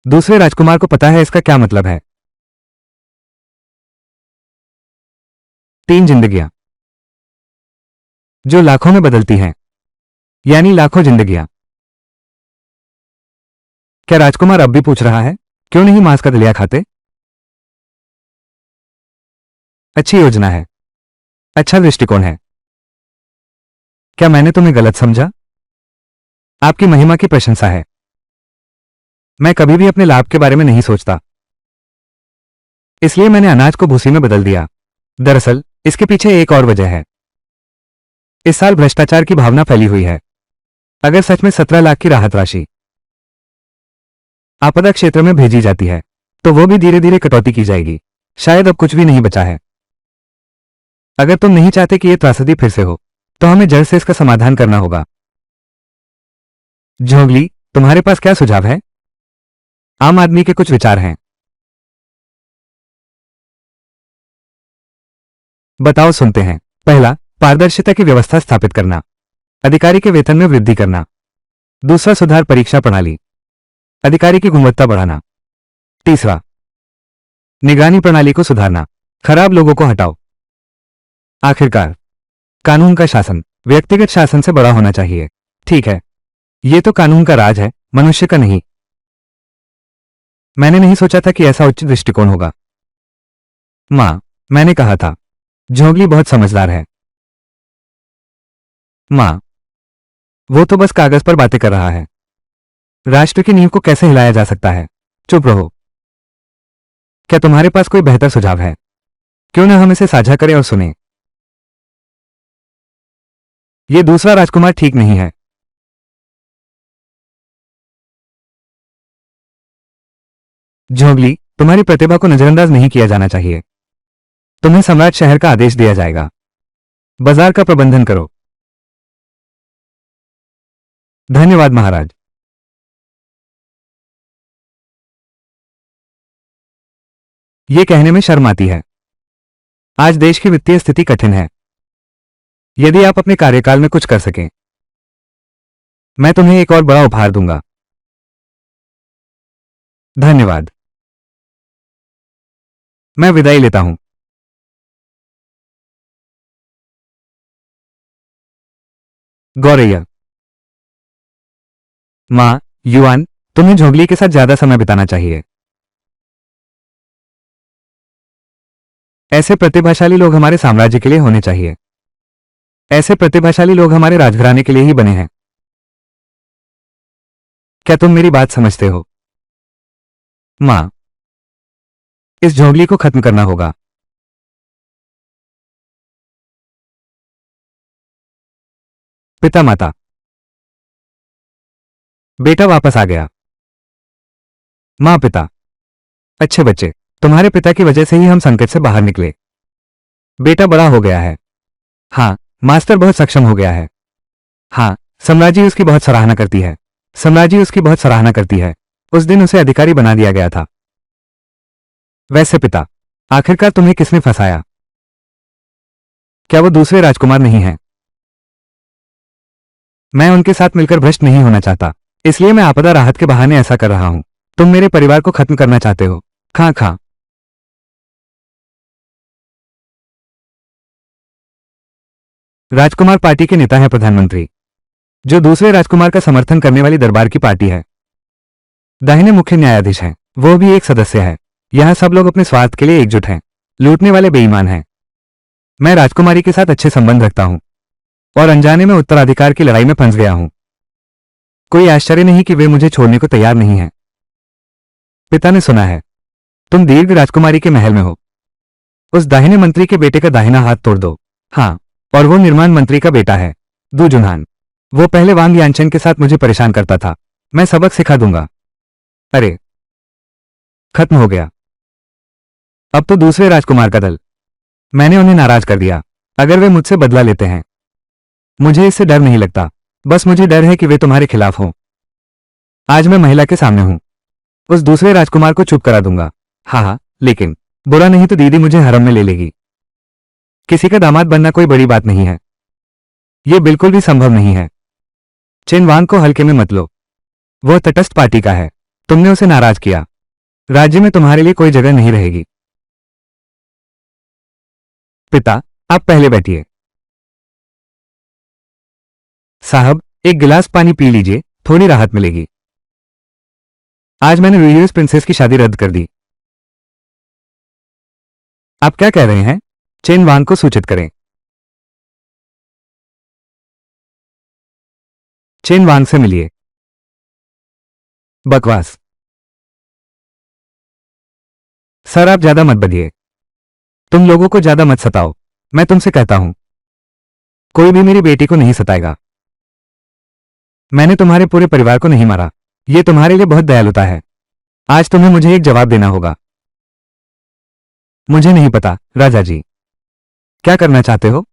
दूसरे राजकुमार को पता है इसका क्या मतलब है। 3 जिंदगियां जो लाखों में बदलती हैं, यानी लाखों जिंदगियां। क्या राजकुमार अब भी पूछ रहा है, क्यों नहीं मांस का दलिया खाते? अच्छी योजना है। अच्छा दृष्टिकोण है। क्या मैंने तुम्हें गलत समझा? आपकी महिमा की प्रशंसा है। मैं कभी भी अपने लाभ के बारे में नहीं सोचता, इसलिए मैंने अनाज को भूसी में बदल दिया। दरअसल इसके पीछे एक और वजह है। इस साल भ्रष्टाचार की भावना फैली हुई है। अगर सच में 17 लाख की राहत राशि आपदा क्षेत्र में भेजी जाती है, तो वो भी धीरे धीरे कटौती की जाएगी। शायद अब कुछ भी नहीं बचा है। अगर तुम नहीं चाहते कि यह त्रासदी फिर से हो, तो हमें जड़ से इसका समाधान करना होगा। झोंगली, तुम्हारे पास क्या सुझाव है? आम आदमी के कुछ विचार हैं। बताओ, सुनते हैं। पहला, पारदर्शिता की व्यवस्था स्थापित करना। अधिकारी के वेतन में वृद्धि करना। दूसरा, सुधार परीक्षा प्रणाली। अधिकारी की गुणवत्ता बढ़ाना। तीसरा, निगरानी प्रणाली को सुधारना। खराब लोगों को हटाओ। आखिरकार, कानून का शासन व्यक्तिगत शासन से बड़ा होना चाहिए। ठीक है, यह तो कानून का राज है, मनुष्य का नहीं। मैंने नहीं सोचा था कि ऐसा उच्च दृष्टिकोण होगा। मां, मैंने कहा था, झोंगली बहुत समझदार है। मां, वो तो बस कागज पर बातें कर रहा है। राष्ट्र की नींव को कैसे हिलाया जा सकता है? चुप रहो। क्या तुम्हारे पास कोई बेहतर सुझाव है? क्यों ना हम इसे साझा करें और सुने। ये दूसरा राजकुमार ठीक नहीं है। झोंगली, तुम्हारी प्रतिभा को नजरअंदाज नहीं किया जाना चाहिए। तुम्हें सम्राट शहर का आदेश दिया जाएगा। बाजार का प्रबंधन करो। धन्यवाद महाराज। ये कहने में शर्म आती है। आज देश की वित्तीय स्थिति कठिन है। यदि आप अपने कार्यकाल में कुछ कर सकें, मैं तुम्हें एक और बड़ा उपहार दूंगा। धन्यवाद। मैं विदाई लेता हूं। गौरैया। मां, युआन, तुम्हें झोंगली के साथ ज्यादा समय बिताना चाहिए। ऐसे प्रतिभाशाली लोग हमारे साम्राज्य के लिए होने चाहिए। ऐसे प्रतिभाशाली लोग हमारे राजघराने के लिए ही बने हैं। क्या तुम मेरी बात समझते हो? मां, इस झोंगली को खत्म करना होगा। पिता माता। बेटा वापस आ गया। मां पिता। अच्छे बच्चे, तुम्हारे पिता की वजह से ही हम संकट से बाहर निकले। बेटा बड़ा हो गया है। हाँ, मास्टर बहुत सक्षम हो गया है। हाँ, सम्राजी उसकी बहुत सराहना करती है। सम्राजी उसकी बहुत सराहना करती है। उस दिन उसे अधिकारी बना दिया गया था। वैसे पिता, आखिरकार तुम्हें किसने फंसाया? क्या वो दूसरे राजकुमार नहीं हैं? मैं उनके साथ मिलकर भ्रष्ट नहीं होना चाहता, इसलिए मैं आपदा राहत के बहाने ऐसा कर रहा हूं। तुम मेरे परिवार को खत्म करना चाहते हो। खां खां। राजकुमार पार्टी के नेता हैं प्रधानमंत्री, जो दूसरे राजकुमार का समर्थन करने वाली दरबार की पार्टी है। दाहिने मुख्य न्यायाधीश हैं, वो भी एक सदस्य है। यहां सब लोग अपने स्वार्थ के लिए एकजुट हैं। लूटने वाले बेईमान हैं। मैं राजकुमारी के साथ अच्छे संबंध रखता हूं और अनजाने में उत्तराधिकार की लड़ाई में फंस गया हूं। कोई आश्चर्य नहीं कि वे मुझे छोड़ने को तैयार नहीं हैं। पिता ने सुना है तुम दीर्घ राजकुमारी के महल में हो। उस दाहिने मंत्री के बेटे का दाहिना हाथ तोड़ दो। हाँ, और वो निर्माण मंत्री का बेटा है, दू जुनहान। वो पहले वांग यानचेन के साथ मुझे परेशान करता था। मैं सबक सिखा दूंगा। अरे, खत्म हो गया। अब तो दूसरे राजकुमार का दल। मैंने उन्हें नाराज कर दिया। अगर वे मुझसे बदला लेते हैं, मुझे इससे डर नहीं लगता। बस मुझे डर है कि वे तुम्हारे खिलाफ हों। आज मैं महिला के सामने हूं। उस दूसरे राजकुमार को चुप करा दूंगा। हाँ हाँ, लेकिन बुरा नहीं तो दीदी मुझे हरम में ले लेगी। किसी का दामाद बनना कोई बड़ी बात नहीं है। यह बिल्कुल भी संभव नहीं है। चेन वांग को हल्के में मत लो। वह तटस्थ पार्टी का है। तुमने उसे नाराज किया। राज्य में तुम्हारे लिए कोई जगह नहीं रहेगी। पिता, आप पहले बैठिए। साहब, एक गिलास पानी पी लीजिए, थोड़ी राहत मिलेगी। आज मैंने रूयूस प्रिंसेस की शादी रद्द कर दी। आप क्या कह रहे हैं? चेन वांग को सूचित करें। चेन वांग से मिलिए। बकवास। सर, आप ज्यादा मत बधिए। तुम लोगों को ज्यादा मत सताओ। मैं तुमसे कहता हूं, कोई भी मेरी बेटी को नहीं सताएगा। मैंने तुम्हारे पूरे परिवार को नहीं मारा। यह तुम्हारे लिए बहुत दयालुता है। आज तुम्हें मुझे एक जवाब देना होगा। मुझे नहीं पता, राजा जी। क्या करना चाहते हो?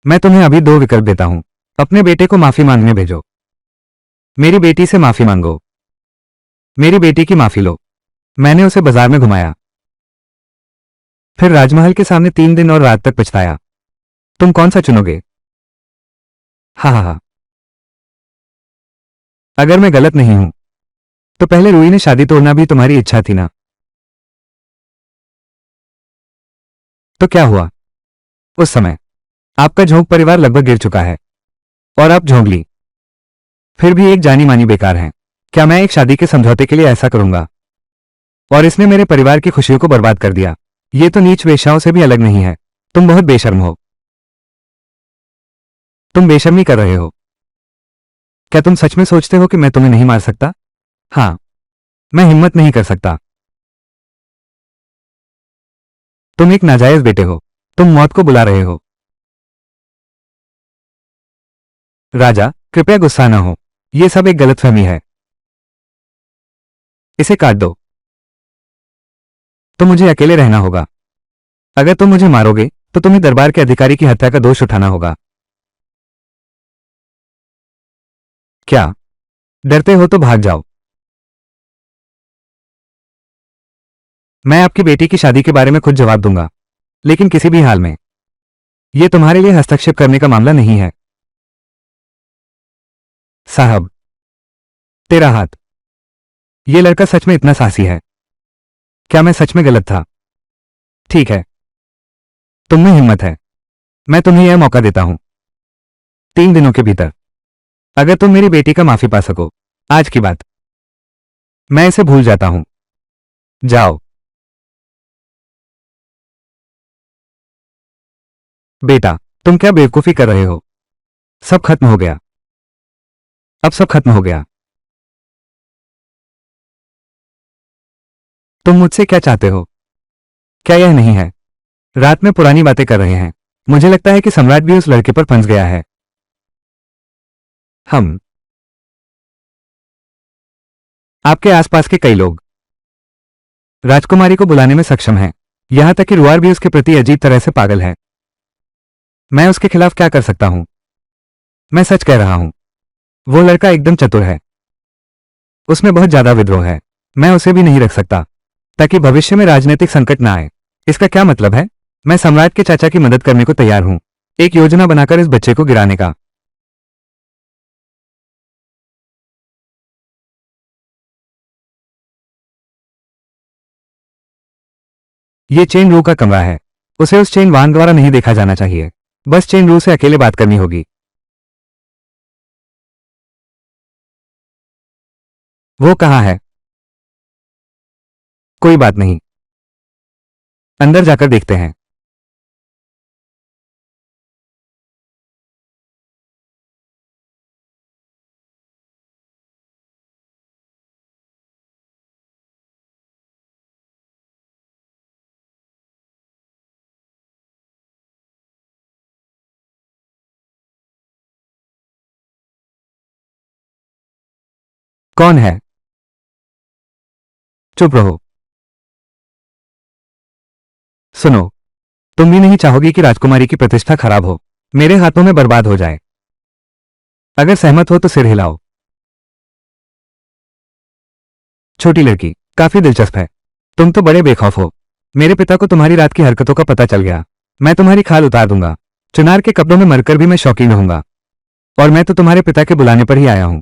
मैं तुम्हें अभी दो विकल्प देता हूं। अपने बेटे को माफी मांगने भेजो। मेरी बेटी से माफी मांगो। मेरी बेटी की माफी लो। मैंने उसे बाजार में घुमाया, फिर राजमहल के सामने 3 दिन और रात तक पछताया। तुम कौन सा चुनोगे? हा हा हा। अगर मैं गलत नहीं हूं तो पहले रूई ने शादी तोड़ना भी तुम्हारी इच्छा थी ना? तो क्या हुआ? उस समय आपका झोंक परिवार लगभग गिर चुका है और आप झोंगली फिर भी एक जानी मानी बेकार हैं। क्या मैं एक शादी के समझौते के लिए ऐसा करूंगा? और इसने मेरे परिवार की खुशियों को बर्बाद कर दिया। ये तो नीच वेश्याओं से भी अलग नहीं है। तुम बहुत बेशर्म हो। तुम बेशर्मी कर रहे हो। क्या तुम सच में सोचते हो कि मैं तुम्हें नहीं मार सकता? हाँ, मैं हिम्मत नहीं कर सकता। तुम एक नाजायज बेटे हो। तुम मौत को बुला रहे हो। राजा, कृपया गुस्सा न हो। यह सब एक गलतफहमी है। इसे काट दो। तो मुझे अकेले रहना होगा। अगर तुम मुझे मारोगे तो तुम्हें दरबार के अधिकारी की हत्या का दोष उठाना होगा। क्या डरते हो तो भाग जाओ। मैं आपकी बेटी की शादी के बारे में खुद जवाब दूंगा, लेकिन किसी भी हाल में यह तुम्हारे लिए हस्तक्षेप करने का मामला नहीं है। साहब, तेरा हाथ। यह लड़का सच में इतना साहसी है। क्या मैं सच में गलत था? ठीक है, तुम में हिम्मत है। मैं तुम्हें यह मौका देता हूं, 3 दिनों के भीतर अगर तुम मेरी बेटी का माफी पा सको। आज की बात मैं इसे भूल जाता हूं। जाओ। बेटा, तुम क्या बेवकूफी कर रहे हो? सब खत्म हो गया। अब सब खत्म हो गया। तुम मुझसे क्या चाहते हो? क्या यह नहीं है? रात में पुरानी बातें कर रहे हैं। मुझे लगता है कि सम्राट भी उस लड़के पर फंस गया है। हम आपके आसपास के कई लोग राजकुमारी को बुलाने में सक्षम हैं। यहां तक कि रुआर भी उसके प्रति अजीब तरह से पागल है। मैं उसके खिलाफ क्या कर सकता हूं? मैं सच कह रहा हूं, वो लड़का एकदम चतुर है। उसमें बहुत ज्यादा विद्रोह है। मैं उसे भी नहीं रख सकता ताकि भविष्य में राजनीतिक संकट ना आए। इसका क्या मतलब है? मैं सम्राट के चाचा की मदद करने को तैयार हूं, एक योजना बनाकर इस बच्चे को गिराने का। ये चेन रू का कमरा है। उसे उस चेन वान द्वारा नहीं देखा जाना चाहिए। बस चेन रू से अकेले बात करनी होगी। वो कहाँ है? कोई बात नहीं, अंदर जाकर देखते हैं। कौन है? चुप रहो। सुनो, तुम भी नहीं चाहोगी कि राजकुमारी की प्रतिष्ठा खराब हो, मेरे हाथों में बर्बाद हो जाए। अगर सहमत हो तो सिर हिलाओ। छोटी लड़की, काफी दिलचस्प है। तुम तो बड़े बेखौफ हो। मेरे पिता को तुम्हारी रात की हरकतों का पता चल गया। मैं तुम्हारी खाल उतार दूंगा। चुनार के कपड़ों में मरकर भी मैं शौकीन रहूंगा। और मैं तो तुम्हारे पिता के बुलाने पर ही आया हूं।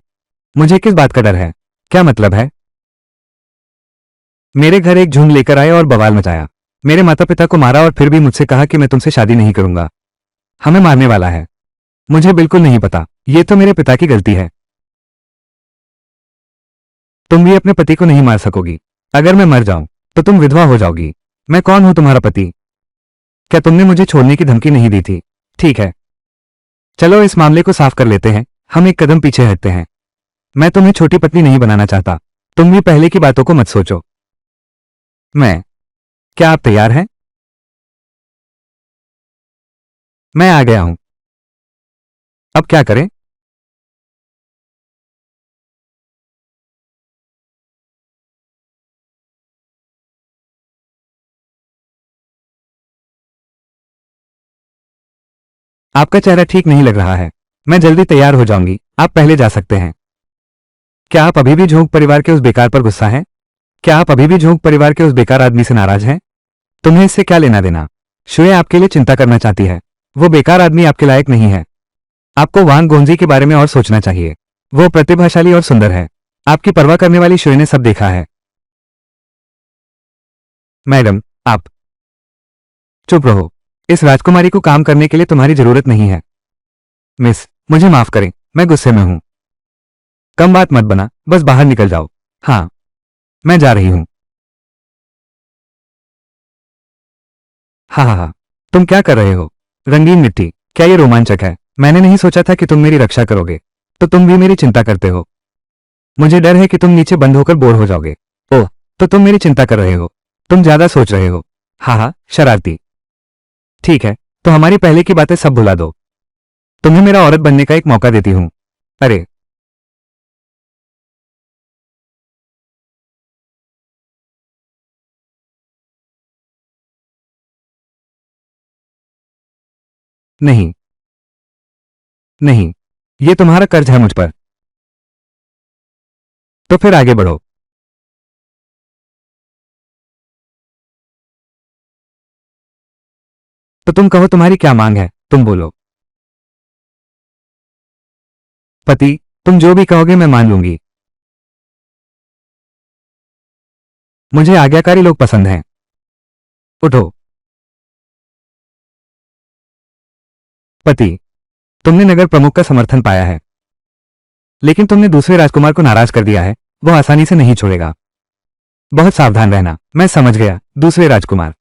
मुझे किस बात का डर है? क्या मतलब है? मेरे घर एक झुंड लेकर आए और बवाल मचाया। मेरे माता पिता को मारा और फिर भी मुझसे कहा कि मैं तुमसे शादी नहीं करूंगा। हमें मारने वाला है। मुझे बिल्कुल नहीं पता। ये तो मेरे पिता की गलती है। तुम भी अपने पति को नहीं मार सकोगी। अगर मैं मर जाऊं तो तुम विधवा हो जाओगी। मैं कौन हूं तुम्हारा पति? क्या तुमने मुझे छोड़ने की धमकी नहीं दी थी? ठीक है, चलो इस मामले को साफ कर लेते हैं। हम एक कदम पीछे हटते हैं। मैं तुम्हें छोटी पत्नी नहीं बनाना चाहता। तुम भी पहले की बातों को मत सोचो। मैं क्या आप तैयार हैं? मैं आ गया हूं। अब क्या करें? आपका चेहरा ठीक नहीं लग रहा है। मैं जल्दी तैयार हो जाऊंगी, आप पहले जा सकते हैं। क्या आप अभी भी झोंक परिवार के उस बेकार पर गुस्सा हैं? क्या आप अभी भी झोंक परिवार के उस बेकार आदमी से नाराज हैं? तुम्हें इससे क्या लेना देना? शुए आपके लिए चिंता करना चाहती है। वो बेकार आदमी आपके लायक नहीं है। आपको वांग गोंजी के बारे में और सोचना चाहिए। वो प्रतिभाशाली और सुंदर है। आपकी परवाह करने वाली शुए ने सब देखा है। मैडम, आप चुप रहो। इस राजकुमारी को काम करने के लिए तुम्हारी जरूरत नहीं है। मिस, मुझे माफ करें, मैं गुस्से में हूं। कम बात मत बना, बस बाहर निकल जाओ। हाँ, मैं जा रही हूं। हाँ हाँ हाँ, तुम क्या कर रहे हो? रंगीन मिट्टी, क्या ये रोमांचक है? मैंने नहीं सोचा था कि तुम मेरी रक्षा करोगे। तो तुम भी मेरी चिंता करते हो। मुझे डर है कि तुम नीचे बंद होकर बोर हो जाओगे। ओह, तो तुम मेरी चिंता कर रहे हो। तुम ज्यादा सोच रहे हो। हाँ हाँ, शरारती। ठीक है, तो हमारी पहले की बातें सब भुला दो। तुम्हें मेरा औरत बनने का एक मौका देती हूं। अरे, नहीं, नहीं, ये तुम्हारा कर्ज है मुझ पर। तो फिर आगे बढ़ो। तो तुम कहो तुम्हारी क्या मांग है, तुम बोलो। पति, तुम जो भी कहोगे मैं मान लूंगी। मुझे आज्ञाकारी लोग पसंद हैं। उठो। पति, तुमने नगर प्रमुख का समर्थन पाया है, लेकिन तुमने दूसरे राजकुमार को नाराज कर दिया है। वो आसानी से नहीं छोड़ेगा। बहुत सावधान रहना। मैं समझ गया, दूसरे राजकुमार।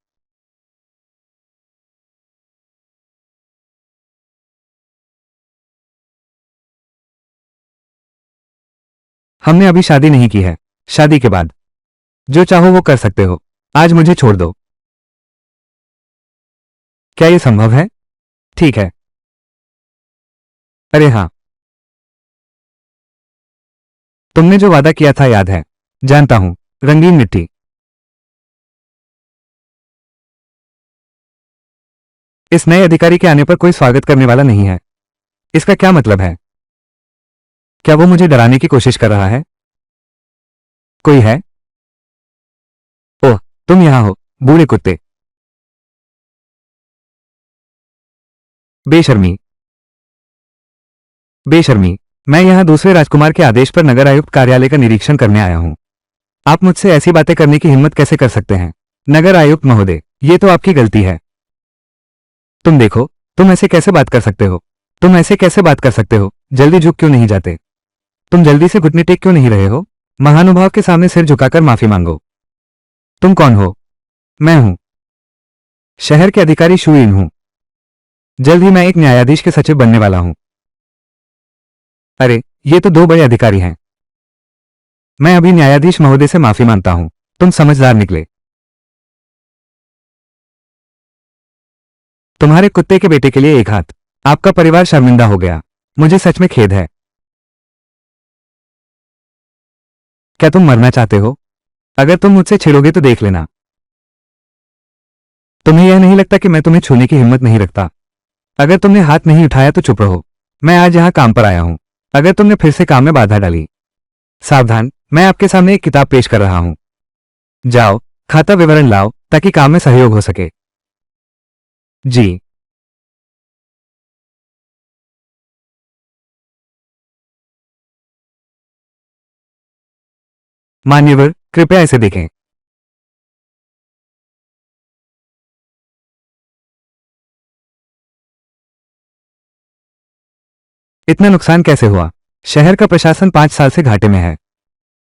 हमने अभी शादी नहीं की है। शादी के बाद जो चाहो वो कर सकते हो। आज मुझे छोड़ दो। क्या ये संभव है? ठीक है। अरे हाँ, तुमने जो वादा किया था याद है। जानता हूं। रंगीन मिट्टी। इस नए अधिकारी के आने पर कोई स्वागत करने वाला नहीं है। इसका क्या मतलब है? क्या वो मुझे डराने की कोशिश कर रहा है? कोई है? ओह, तुम यहां हो, बूढ़े कुत्ते। बेशर्मी, बेशर्मी। मैं यहां दूसरे राजकुमार के आदेश पर नगर आयुक्त कार्यालय का निरीक्षण करने आया हूं। आप मुझसे ऐसी बातें करने की हिम्मत कैसे कर सकते हैं? नगर आयुक्त महोदय, ये तो आपकी गलती है। तुम देखो, तुम ऐसे कैसे बात कर सकते हो? तुम ऐसे कैसे बात कर सकते हो? जल्दी झुक क्यों नहीं जाते? तुम जल्दी से घुटने टेक क्यों नहीं रहे हो? महानुभाव के सामने सिर झुकाकर माफी मांगो। तुम कौन हो? मैं हूं शहर के अधिकारी शुइन हूं। जल्द ही मैं एक न्यायाधीश के सचिव बनने वाला हूं। अरे, ये तो दो बड़े अधिकारी हैं। मैं अभी न्यायाधीश महोदय से माफी मांगता हूं। तुम समझदार निकले। तुम्हारे कुत्ते के बेटे के लिए एक हाथ। आपका परिवार शर्मिंदा हो गया। मुझे सच में खेद है। क्या तुम मरना चाहते हो? अगर तुम मुझसे छिड़ोगे तो देख लेना। तुम्हें यह नहीं लगता कि मैं तुम्हें छूने की हिम्मत नहीं रखता? अगर तुमने हाथ नहीं उठाया तो चुप रहो। मैं आज यहां काम पर आया हूं। अगर तुमने फिर से काम में बाधा डाली, सावधान, मैं आपके सामने एक किताब पेश कर रहा हूं। जाओ, खाता विवरण लाओ ताकि काम में सहयोग हो सके। जी। मान्यवर, कृपया इसे देखें। इतना नुकसान कैसे हुआ? शहर का प्रशासन 5 साल से घाटे में है।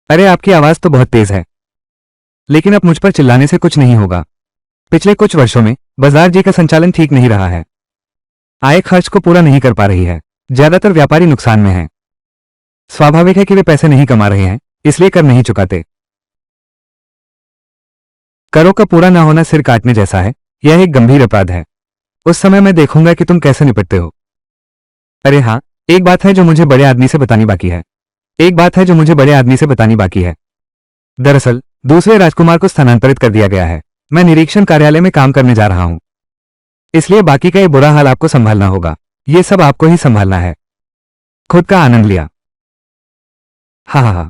अरे, आपकी आवाज तो बहुत तेज है। लेकिन अब मुझ पर चिल्लाने से कुछ नहीं होगा। पिछले कुछ वर्षों में बाजार जी का संचालन ठीक नहीं रहा है। आय खर्च को पूरा नहीं कर पा रही है। ज्यादातर व्यापारी नुकसान में हैं। स्वाभाविक है कि वे पैसे नहीं कमा रहे हैं, इसलिए कर नहीं चुकाते। करों का पूरा ना होना सिर काटने जैसा है। यह एक गंभीर अपराध है। उस समय मैं देखूंगा कि तुम कैसे निपटते हो। अरे हाँ, एक बात है जो मुझे बड़े आदमी से बतानी बाकी है। एक बात है जो मुझे बड़े आदमी से बतानी बाकी है। दरअसल दूसरे राजकुमार को स्थानांतरित कर दिया गया है। मैं निरीक्षण कार्यालय में काम करने जा रहा हूं, इसलिए बाकी का ये बुरा हाल आपको संभालना होगा। ये सब आपको ही संभालना है। खुद का आनंद लिया। हा हा हा।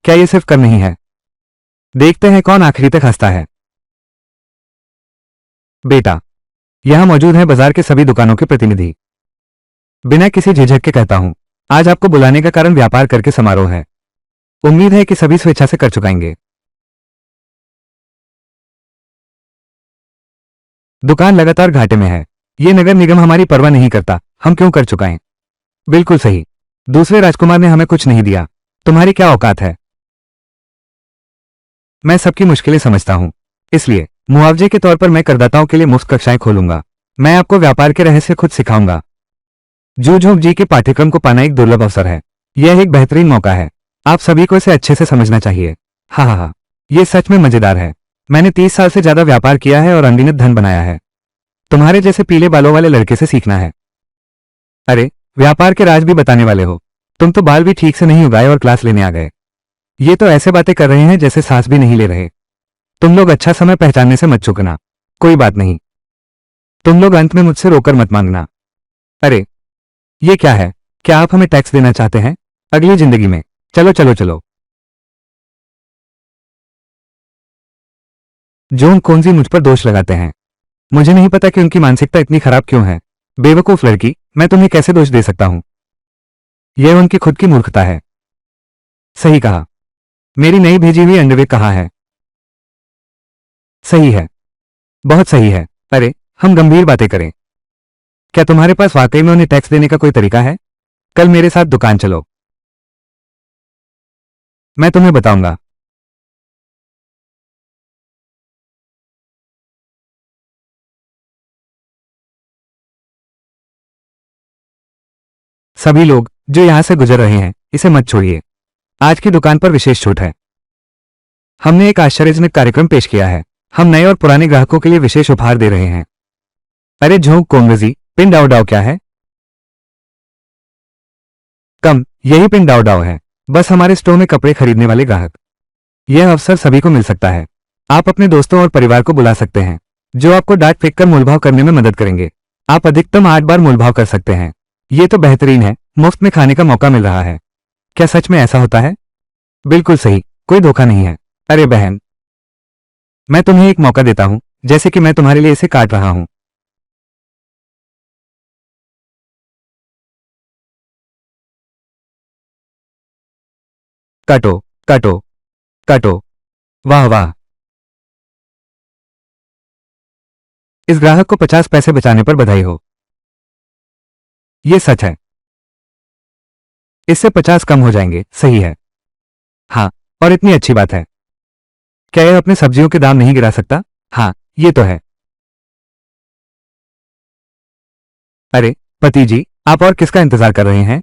क्या ये सिर्फ कर नहीं है? देखते हैं कौन आखिरी तक हंसता है। बेटा, यहां मौजूद हैं बाजार के सभी दुकानों के प्रतिनिधि। बिना किसी झिझक के कहता हूं, आज आपको बुलाने का कारण व्यापार करके समारोह है। उम्मीद है कि सभी स्वेच्छा से कर चुकाएंगे। दुकान लगातार घाटे में है। ये नगर निगम हमारी परवाह नहीं करता, हम क्यों कर चुकाएं? बिल्कुल सही। दूसरे राजकुमार ने हमें कुछ नहीं दिया। तुम्हारी क्या औकात है? मैं सबकी मुश्किलें समझता हूं, इसलिए मुआवजे के तौर पर मैं करदाताओं के लिए मुफ्त कक्षाएं खोलूंगा। मैं आपको व्यापार के रहस्य खुद सिखाऊंगा। जूझोंग जी के पाठ्यक्रम को पाना एक दुर्लभ अवसर है। यह एक बेहतरीन मौका है। आप सभी को इसे अच्छे से समझना चाहिए। हा हा हा। ये सच में मजेदार है। मैंने 30 साल से ज्यादा व्यापार किया है और अनगिनत धन बनाया है। तुम्हारे जैसे पीले बालों वाले लड़के से सीखना है। अरे, व्यापार के राज भी बताने वाले हो। तुम तो बाल भी ठीक से नहीं उगाए और क्लास लेने आ गए। ये तो ऐसे बातें कर रहे हैं जैसे सांस भी नहीं ले रहे। तुम लोग अच्छा समय पहचानने से मत चूकना। कोई बात नहीं। तुम लोग अंत में मुझसे रोकर मत मांगना। अरे, ये क्या है? क्या आप हमें टैक्स देना चाहते हैं अगली जिंदगी में? चलो चलो चलो। जोन कोन्जी मुझ पर दोष लगाते हैं। मुझे नहीं पता कि उनकी मानसिकता इतनी खराब क्यों है। बेवकूफ लड़की, मैं तुम्हें कैसे दोष दे सकता हूं? यह उनकी खुद की मूर्खता है। सही कहा। मेरी नई भेजी हुई अंडरवेयर कहाँ है? सही है, बहुत सही है। अरे, हम गंभीर बातें करें। क्या तुम्हारे पास वाकई में उन्हें टैक्स देने का कोई तरीका है? कल मेरे साथ दुकान चलो, मैं तुम्हें बताऊंगा। सभी लोग जो यहां से गुजर रहे हैं, इसे मत छोड़िए। आज की दुकान पर विशेष छूट है। हमने एक आश्चर्यजनक कार्यक्रम पेश किया है। हम नए और पुराने ग्राहकों के लिए विशेष उपहार दे रहे हैं। अरे झोंक कोंगजी, पिन डाउ डाउ क्या है? कम, यही पिन डाउ डाउ है। बस हमारे स्टोर में कपड़े खरीदने वाले ग्राहक। यह अवसर सभी को मिल सकता है। आप अपने दोस्तों और परिवार को बुला सकते हैं, जो आपको डांट फेंक कर मोलभाव करने में मदद करेंगे। आप अधिकतम 8 बार मोलभाव कर सकते हैं। ये तो बेहतरीन है, मुफ्त में खाने का मौका मिल रहा है। क्या सच में ऐसा होता है? बिल्कुल सही, कोई धोखा नहीं है। अरे बहन, मैं तुम्हें एक मौका देता हूं, जैसे कि मैं तुम्हारे लिए इसे काट रहा हूं। काटो, काटो, काटो। वाह वाह। इस ग्राहक को 50 पैसे बचाने पर बधाई हो। ये सच है। इससे 50 कम हो जाएंगे, सही है। हाँ, और इतनी अच्छी बात है। क्या यह अपने सब्जियों के दाम नहीं गिरा सकता? हाँ, ये तो है। अरे, पति जी, आप और किसका इंतजार कर रहे हैं?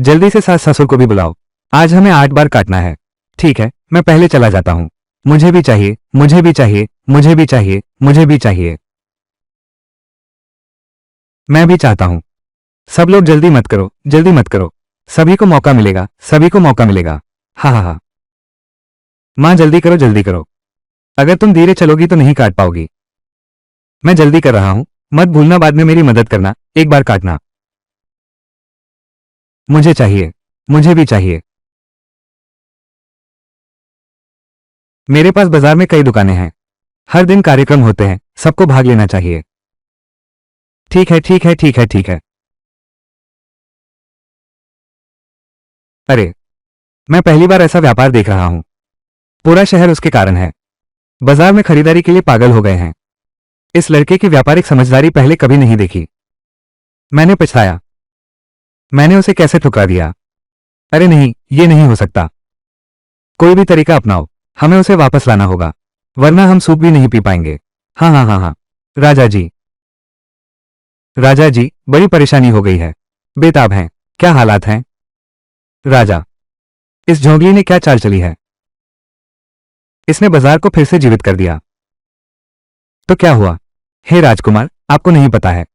जल्दी से सास ससुर को भी बुलाओ। आज हमें 8 बार काटना है। ठीक है, मैं पहले चला जाता हूं। मुझे भी चाहिए, मुझे भी चाहिए, मुझे भी चाहिए, मुझे भी चाहिए। मैं भी चाहता हूं। सब लोग जल्दी मत करो, जल्दी मत करो। सभी को मौका मिलेगा, सभी को मौका मिलेगा। हा हा हा। मां जल्दी करो, जल्दी करो। अगर तुम धीरे चलोगी तो नहीं काट पाओगी। मैं जल्दी कर रहा हूं, मत भूलना बाद में मेरी मदद करना, एक बार काटना। मुझे चाहिए, मुझे भी चाहिए। मेरे पास बाजार में कई दुकानें हैं। हर दिन कार्यक्रम होते हैं, सबको भाग लेना चाहिए। ठीक है, ठीक है, ठीक है, ठीक है। अरे, मैं पहली बार ऐसा व्यापार देख रहा हूं। पूरा शहर उसके कारण है। बाजार में खरीदारी के लिए पागल हो गए हैं। इस लड़के की व्यापारिक समझदारी पहले कभी नहीं देखी। मैंने पछताया। मैंने उसे कैसे ठुकरा दिया? अरे नहीं, ये नहीं हो सकता। कोई भी तरीका अपनाओ। हमें उसे वापस लाना होगा, वरना हम सूप भी नहीं पी पाएंगे। हाँ हाँ हाँ हाँ। राजा जी, राजा जी, बड़ी परेशानी हो गई है। बेताब हैं। क्या हालात हैं? राजा, इस झोंगली ने क्या चाल चली है? इसने बाजार को फिर से जीवित कर दिया। तो क्या हुआ? हे राजकुमार, आपको नहीं पता है।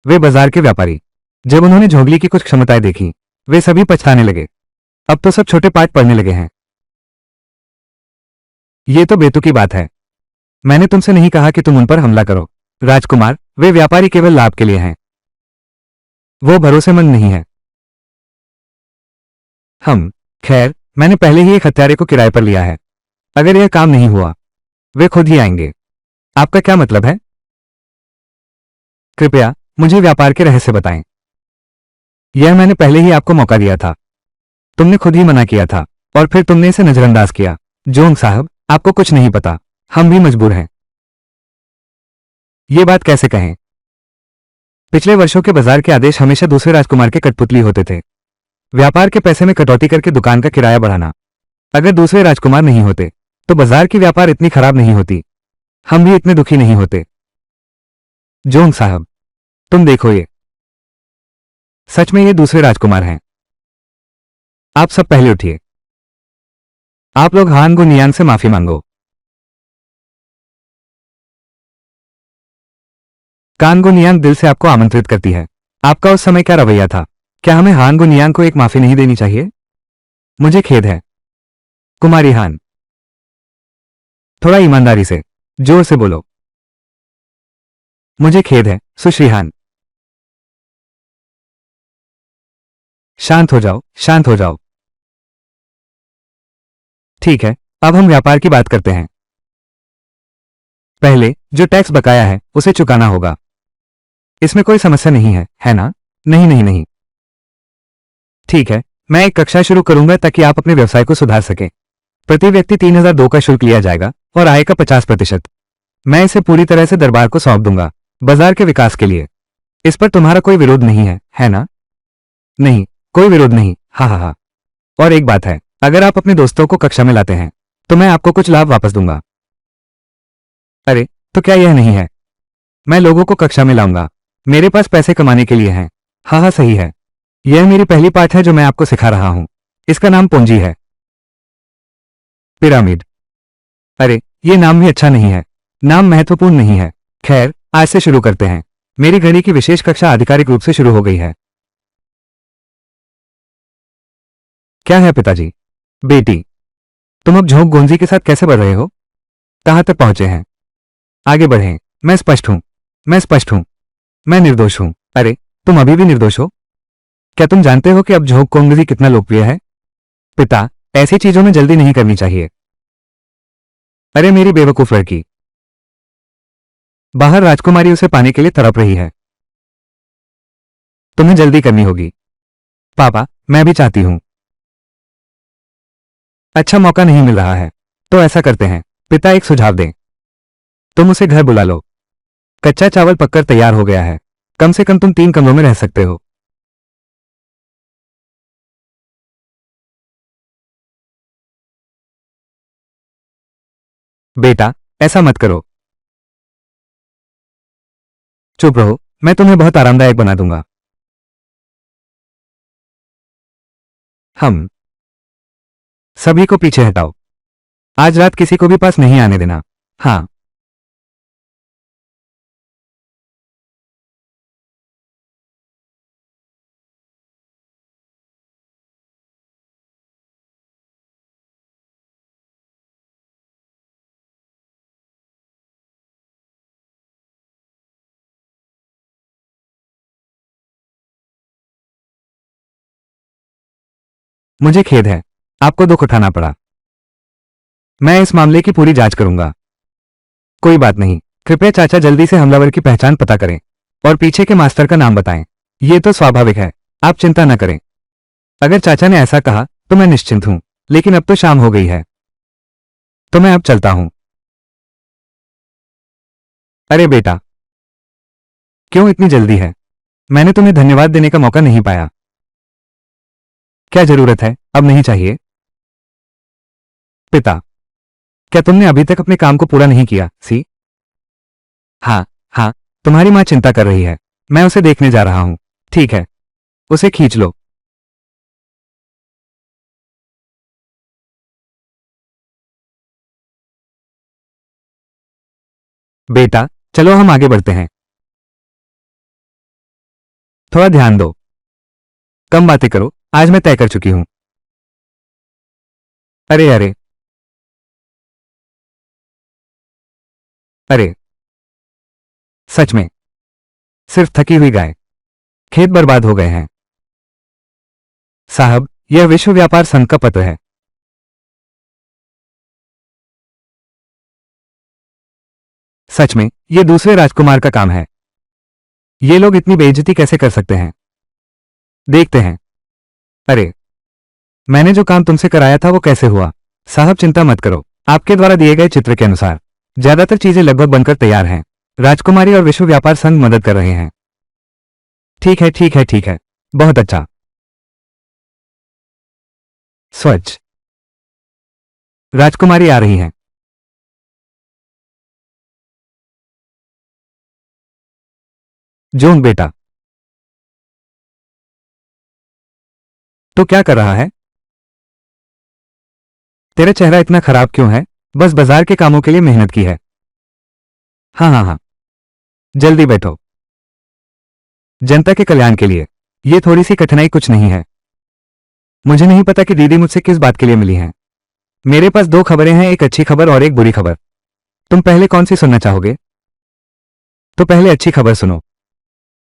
वे बाजार के व्यापारी, जब उन्होंने झोंगली की कुछ क्षमताएं देखी, वे सभी पछताने लगे। अब तो सब छोटे पाठ पढ़ने लगे हैं। ये तो बेतुकी बात है। मैंने तुमसे नहीं कहा कि तुम उन पर हमला करो। राजकुमार, वे व्यापारी केवल लाभ के लिए हैं। वो भरोसेमंद नहीं है। हम, खैर, मैंने पहले ही एक हत्यारे को किराए पर लिया है। अगर यह काम नहीं हुआ, वे खुद ही आएंगे। आपका क्या मतलब है? कृपया मुझे व्यापार के रहस्य बताएं। यह मैंने पहले ही आपको मौका दिया था। तुमने खुद ही मना किया था, और फिर तुमने इसे नजरअंदाज किया। जोंग साहब, आपको कुछ नहीं पता। हम भी मजबूर हैं। ये बात कैसे कहें? पिछले वर्षों के बाजार के आदेश हमेशा दूसरे राजकुमार के कठपुतली होते थे। व्यापार के पैसे में कटौती करके दुकान का किराया बढ़ाना। अगर दूसरे राजकुमार नहीं होते, तो बाजार की व्यापार इतनी खराब नहीं होती। हम भी इतने दुखी नहीं होते। जोंग साहब, तुम देखो ये। सच में ये दूसरे राजकुमार हैं। आप सब पहले उठिए। आप लोग हान गो नियांग से माफी मांगो। कान गो नियांग दिल से आपको आमंत्रित करती है। आपका उस समय क्या रवैया था? क्या हमें हान गो नियांग को एक माफी नहीं देनी चाहिए? मुझे खेद है। कुमारी हान, थोड़ा ईमानदारी से, जोर से बोलो। मुझे खेद है, सुश्री हान। शांत हो जाओ, शांत हो जाओ। ठीक है, अब हम व्यापार की बात करते हैं। पहले जो टैक्स बकाया है उसे चुकाना होगा। इसमें कोई समस्या नहीं है ना? नहीं नहीं नहीं। ठीक है, मैं एक कक्षा शुरू करूंगा ताकि आप अपने व्यवसाय को सुधार सकें। प्रति व्यक्ति 3002 का शुल्क लिया जाएगा और आय का 50%। मैं इसे पूरी तरह से दरबार को सौंप दूंगा, बाजार के विकास के लिए। इस पर तुम्हारा कोई विरोध नहीं है ना? नहीं, कोई विरोध नहीं। हाँ हाँ हाँ। और एक बात है, अगर आप अपने दोस्तों को कक्षा में लाते हैं तो मैं आपको कुछ लाभ वापस दूंगा। अरे, तो क्या यह नहीं है? मैं लोगों को कक्षा में लाऊंगा, मेरे पास पैसे कमाने के लिए हैं। हाँ हाँ सही है। यह मेरी पहली पाठ है जो मैं आपको सिखा रहा हूं। इसका नाम पूंजी है। पिरामिड। अरे, ये नाम भी अच्छा नहीं है। नाम महत्वपूर्ण नहीं है। खैर, आज से शुरू करते हैं। मेरी घड़ी की विशेष कक्षा आधिकारिक रूप से शुरू हो गई है। क्या है पिताजी? बेटी, तुम अब झोंक गोंजी के साथ कैसे बढ़ रहे हो? कहां तक पहुंचे हैं? आगे बढ़ें। मैं स्पष्ट हूं। मैं स्पष्ट हूं। मैं निर्दोष हूं। अरे, तुम अभी भी निर्दोष हो? क्या तुम जानते हो कि अब झोंक गोंगजी कितना लोकप्रिय है? पिता, ऐसी चीजों में जल्दी नहीं करनी चाहिए। अरे मेरी बेवकूफ लड़की। बाहर राजकुमारी उसे पाने के लिए तड़प रही है। तुम्हें जल्दी करनी होगी। पापा, मैं भी चाहती हूं। अच्छा मौका नहीं मिल रहा है। तो ऐसा करते हैं, पिता एक सुझाव दें। तुम उसे घर बुला लो। कच्चा चावल पककर तैयार हो गया है। कम से कम तुम 3 कमरों में रह सकते हो। बेटा, ऐसा मत करो। चुप रहो, मैं तुम्हें बहुत आरामदायक बना दूंगा। हम सभी को पीछे हटाओ। आज रात किसी को भी पास नहीं आने देना। हाँ। मुझे खेद है, आपको दुख उठाना पड़ा। मैं इस मामले की पूरी जांच करूंगा। कोई बात नहीं। कृपया चाचा जल्दी से हमलावर की पहचान पता करें और पीछे के मास्टर का नाम बताएं। ये तो स्वाभाविक है, आप चिंता न करें। अगर चाचा ने ऐसा कहा तो मैं निश्चिंत हूं, लेकिन अब तो शाम हो गई है, तो मैं अब चलता हूं। अरे बेटा, क्यों इतनी जल्दी है? मैंने तुम्हें धन्यवाद देने का मौका नहीं पाया। क्या जरूरत है, अब नहीं चाहिए। पिता, क्या तुमने अभी तक अपने काम को पूरा नहीं किया? सी। हाँ, हाँ, तुम्हारी मां चिंता कर रही है। मैं उसे देखने जा रहा हूं। ठीक है, उसे खींच लो। बेटा, चलो हम आगे बढ़ते हैं। थोड़ा ध्यान दो। कम बातें करो, आज मैं तय कर चुकी हूं। अरे अरे। अरे, सच में, सिर्फ थकी हुई गाय। खेत बर्बाद हो गए हैं। साहब, यह विश्व व्यापार संघ का पत्र है। सच में, यह दूसरे राजकुमार का काम है। ये लोग इतनी बेइज्जती कैसे कर सकते हैं? देखते हैं। अरे, मैंने जो काम तुमसे कराया था वो कैसे हुआ? साहब चिंता मत करो, आपके द्वारा दिए गए चित्र के अनुसार ज्यादातर चीजें लगभग बनकर तैयार हैं। राजकुमारी और विश्व व्यापार संघ मदद कर रहे हैं। ठीक है ठीक है ठीक है। बहुत अच्छा। स्वच्छ। राजकुमारी आ रही हैं। जोंग बेटा, तो क्या कर रहा है? तेरा चेहरा इतना खराब क्यों है? बस बाजार के कामों के लिए मेहनत की है। हाँ हाँ हाँ, जल्दी बैठो। जनता के कल्याण के लिए ये थोड़ी सी कठिनाई कुछ नहीं है। मुझे नहीं पता कि दीदी मुझसे किस बात के लिए मिली हैं। मेरे पास दो खबरें हैं, एक अच्छी खबर और एक बुरी खबर। तुम पहले कौन सी सुनना चाहोगे? तो पहले अच्छी खबर सुनो।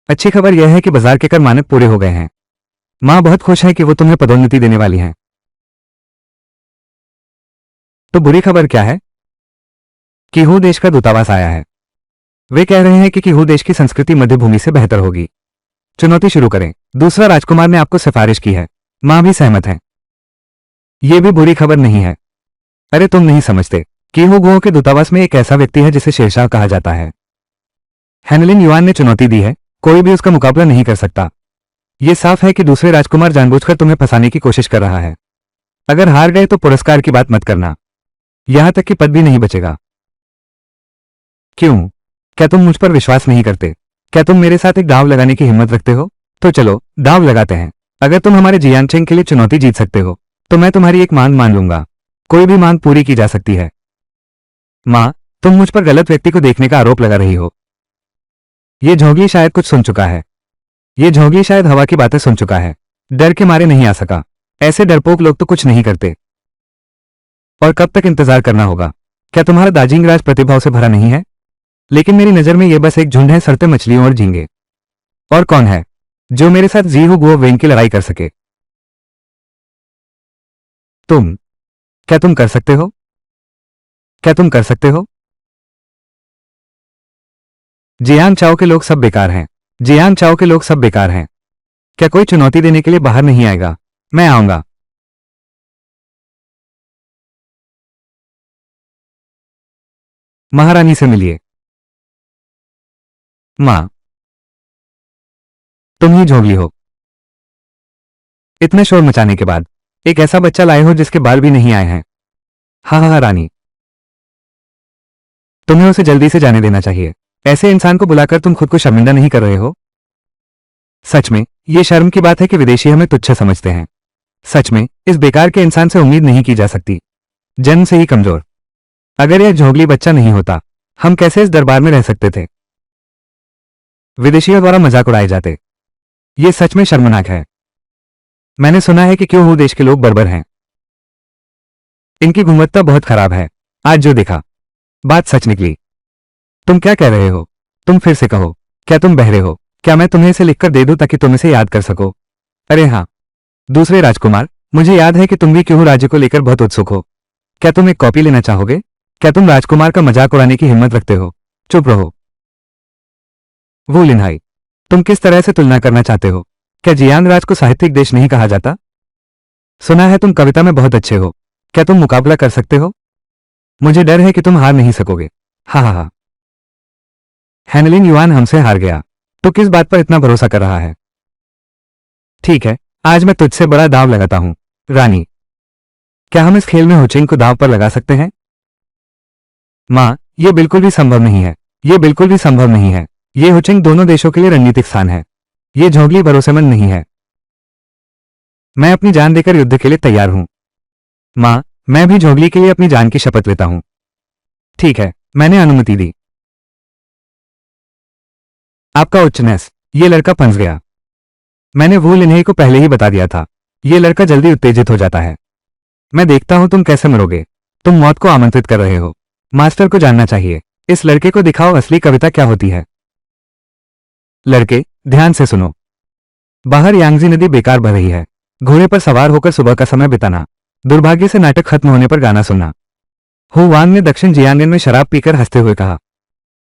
अच्छी खबर यह है कि बाजार के कर मानक पूरे हो गए हैं। माँ बहुत खुश है कि वो तुम्हें पदोन्नति देने वाली हैं। तो बुरी खबर क्या है? किहू देश का दूतावास आया है। वे कह रहे हैं कि किहू देश की संस्कृति मध्य भूमि से बेहतर होगी। चुनौती शुरू करें। दूसरा राजकुमार ने आपको सिफारिश की है। माँ भी सहमत है। ये भी बुरी खबर नहीं है। अरे तुम नहीं समझते, किहू गुओ के दूतावास में एक ऐसा व्यक्ति है जिसे शेरशाह कहा जाता है। हेनलिन युआन ने चुनौती दी है, कोई भी उसका मुकाबला नहीं कर सकता। ये साफ है कि दूसरे राजकुमार जानबूझकर तुम्हें फंसाने की कोशिश कर रहा है। अगर हार गए तो पुरस्कार की बात मत करना, यहां तक कि पद भी नहीं बचेगा। क्यों? क्या तुम मुझ पर विश्वास नहीं करते? क्या तुम मेरे साथ एक दांव लगाने की हिम्मत रखते हो? तो चलो दांव लगाते हैं। अगर तुम हमारे जियांगचेंग के लिए चुनौती जीत सकते हो तो मैं तुम्हारी एक मांग मान लूंगा। कोई भी मांग पूरी की जा सकती है। माँ, तुम मुझ पर गलत व्यक्ति को देखने का आरोप लगा रही हो। ये झोंगली शायद कुछ सुन चुका है। ये झोंगली शायद हवा की बातें सुन चुका है। डर के मारे नहीं आ सका। ऐसे डरपोक लोग तो कुछ नहीं करते। और कब तक इंतजार करना होगा? क्या तुम्हारा दार्जिलिंग राज प्रतिभाव से भरा नहीं है? लेकिन मेरी नजर में यह बस एक झुंड है सड़ते मछलियों और झींगे। और कौन है जो मेरे साथ जीहू गुओ वेन की लड़ाई कर सके? तुम। क्या तुम कर सकते हो? क्या तुम कर सकते हो? जियांग चाओ के लोग सब बेकार हैं। जियांग चाओ के लोग सब बेकार हैं। क्या कोई चुनौती देने के लिए बाहर नहीं आएगा? मैं आऊंगा। महारानी से मिलिए। मां, तुम ही झोंगली हो। इतने शोर मचाने के बाद एक ऐसा बच्चा लाए हो जिसके बाल भी नहीं आए हैं। हाँ हाँ रानी, तुम्हें उसे जल्दी से जाने देना चाहिए। ऐसे इंसान को बुलाकर तुम खुद को शर्मिंदा नहीं कर रहे हो? सच में ये शर्म की बात है कि विदेशी हमें तुच्छ समझते हैं। सच में इस बेकार के इंसान से उम्मीद नहीं की जा सकती। जन्म से ही कमजोर। अगर यह झोंगली बच्चा नहीं होता हम कैसे इस दरबार में रह सकते थे? विदेशियों द्वारा मजाक उड़ाए जाते। ये सच में शर्मनाक है। मैंने सुना है कि क्यों हूं देश के लोग बर्बर हैं। इनकी गुणवत्ता बहुत खराब है। आज जो देखा, बात सच निकली। तुम क्या कह रहे हो? तुम फिर से कहो। क्या तुम बहरे हो? क्या मैं तुम्हें इसे लिखकर दे दूं ताकि तुम इसे याद कर सको? अरे हाँ, दूसरे राजकुमार, मुझे याद है कि तुम भी क्यों राज्य को लेकर बहुत उत्सुक हो। क्या तुम एक कॉपी लेना चाहोगे? क्या तुम राजकुमार का मजाक उड़ाने की हिम्मत रखते हो? चुप रहो। वो लिन्हाई, तुम किस तरह से तुलना करना चाहते हो? क्या जियांग राज को साहित्यिक देश नहीं कहा जाता? सुना है तुम कविता में बहुत अच्छे हो। क्या तुम मुकाबला कर सकते हो? मुझे डर है कि तुम हार नहीं सकोगे। हा हा हा। हेनलिन युआन हमसे हार गया। तो किस बात पर इतना भरोसा कर रहा है? ठीक है, आज मैं तुझसे बड़ा दांव लगाता हूं। रानी, क्या हम इस खेल में हुचिंग को दांव पर लगा सकते हैं? मां, यह बिल्कुल भी संभव नहीं है। यह बिल्कुल भी संभव नहीं है। ये हुचिंग दोनों देशों के लिए रणनीतिक स्थान है। ये झोंगली भरोसेमंद नहीं है। मैं अपनी जान देकर युद्ध के लिए तैयार हूं। मां, मैं भी झोंगली के लिए अपनी जान की शपथ लेता हूं। ठीक है, मैंने अनुमति दी। आपका उच्चनेस, ये लड़का फंस गया। मैंने वो लिन्हेई को पहले ही बता दिया था। ये लड़का जल्दी उत्तेजित हो जाता है। मैं देखता हूं तुम कैसे मरोगे। तुम मौत को आमंत्रित कर रहे हो। मास्टर को जानना चाहिए। इस लड़के को दिखाओ असली कविता क्या होती है। लड़के, ध्यान से सुनो। बाहर यांगजी नदी बेकार बह रही है। घोड़े पर सवार होकर सुबह का समय बिताना, दुर्भाग्य से नाटक खत्म होने पर गाना सुनना। हु वांग ने दक्षिण जियांगन में शराब पीकर हंसते हुए कहा।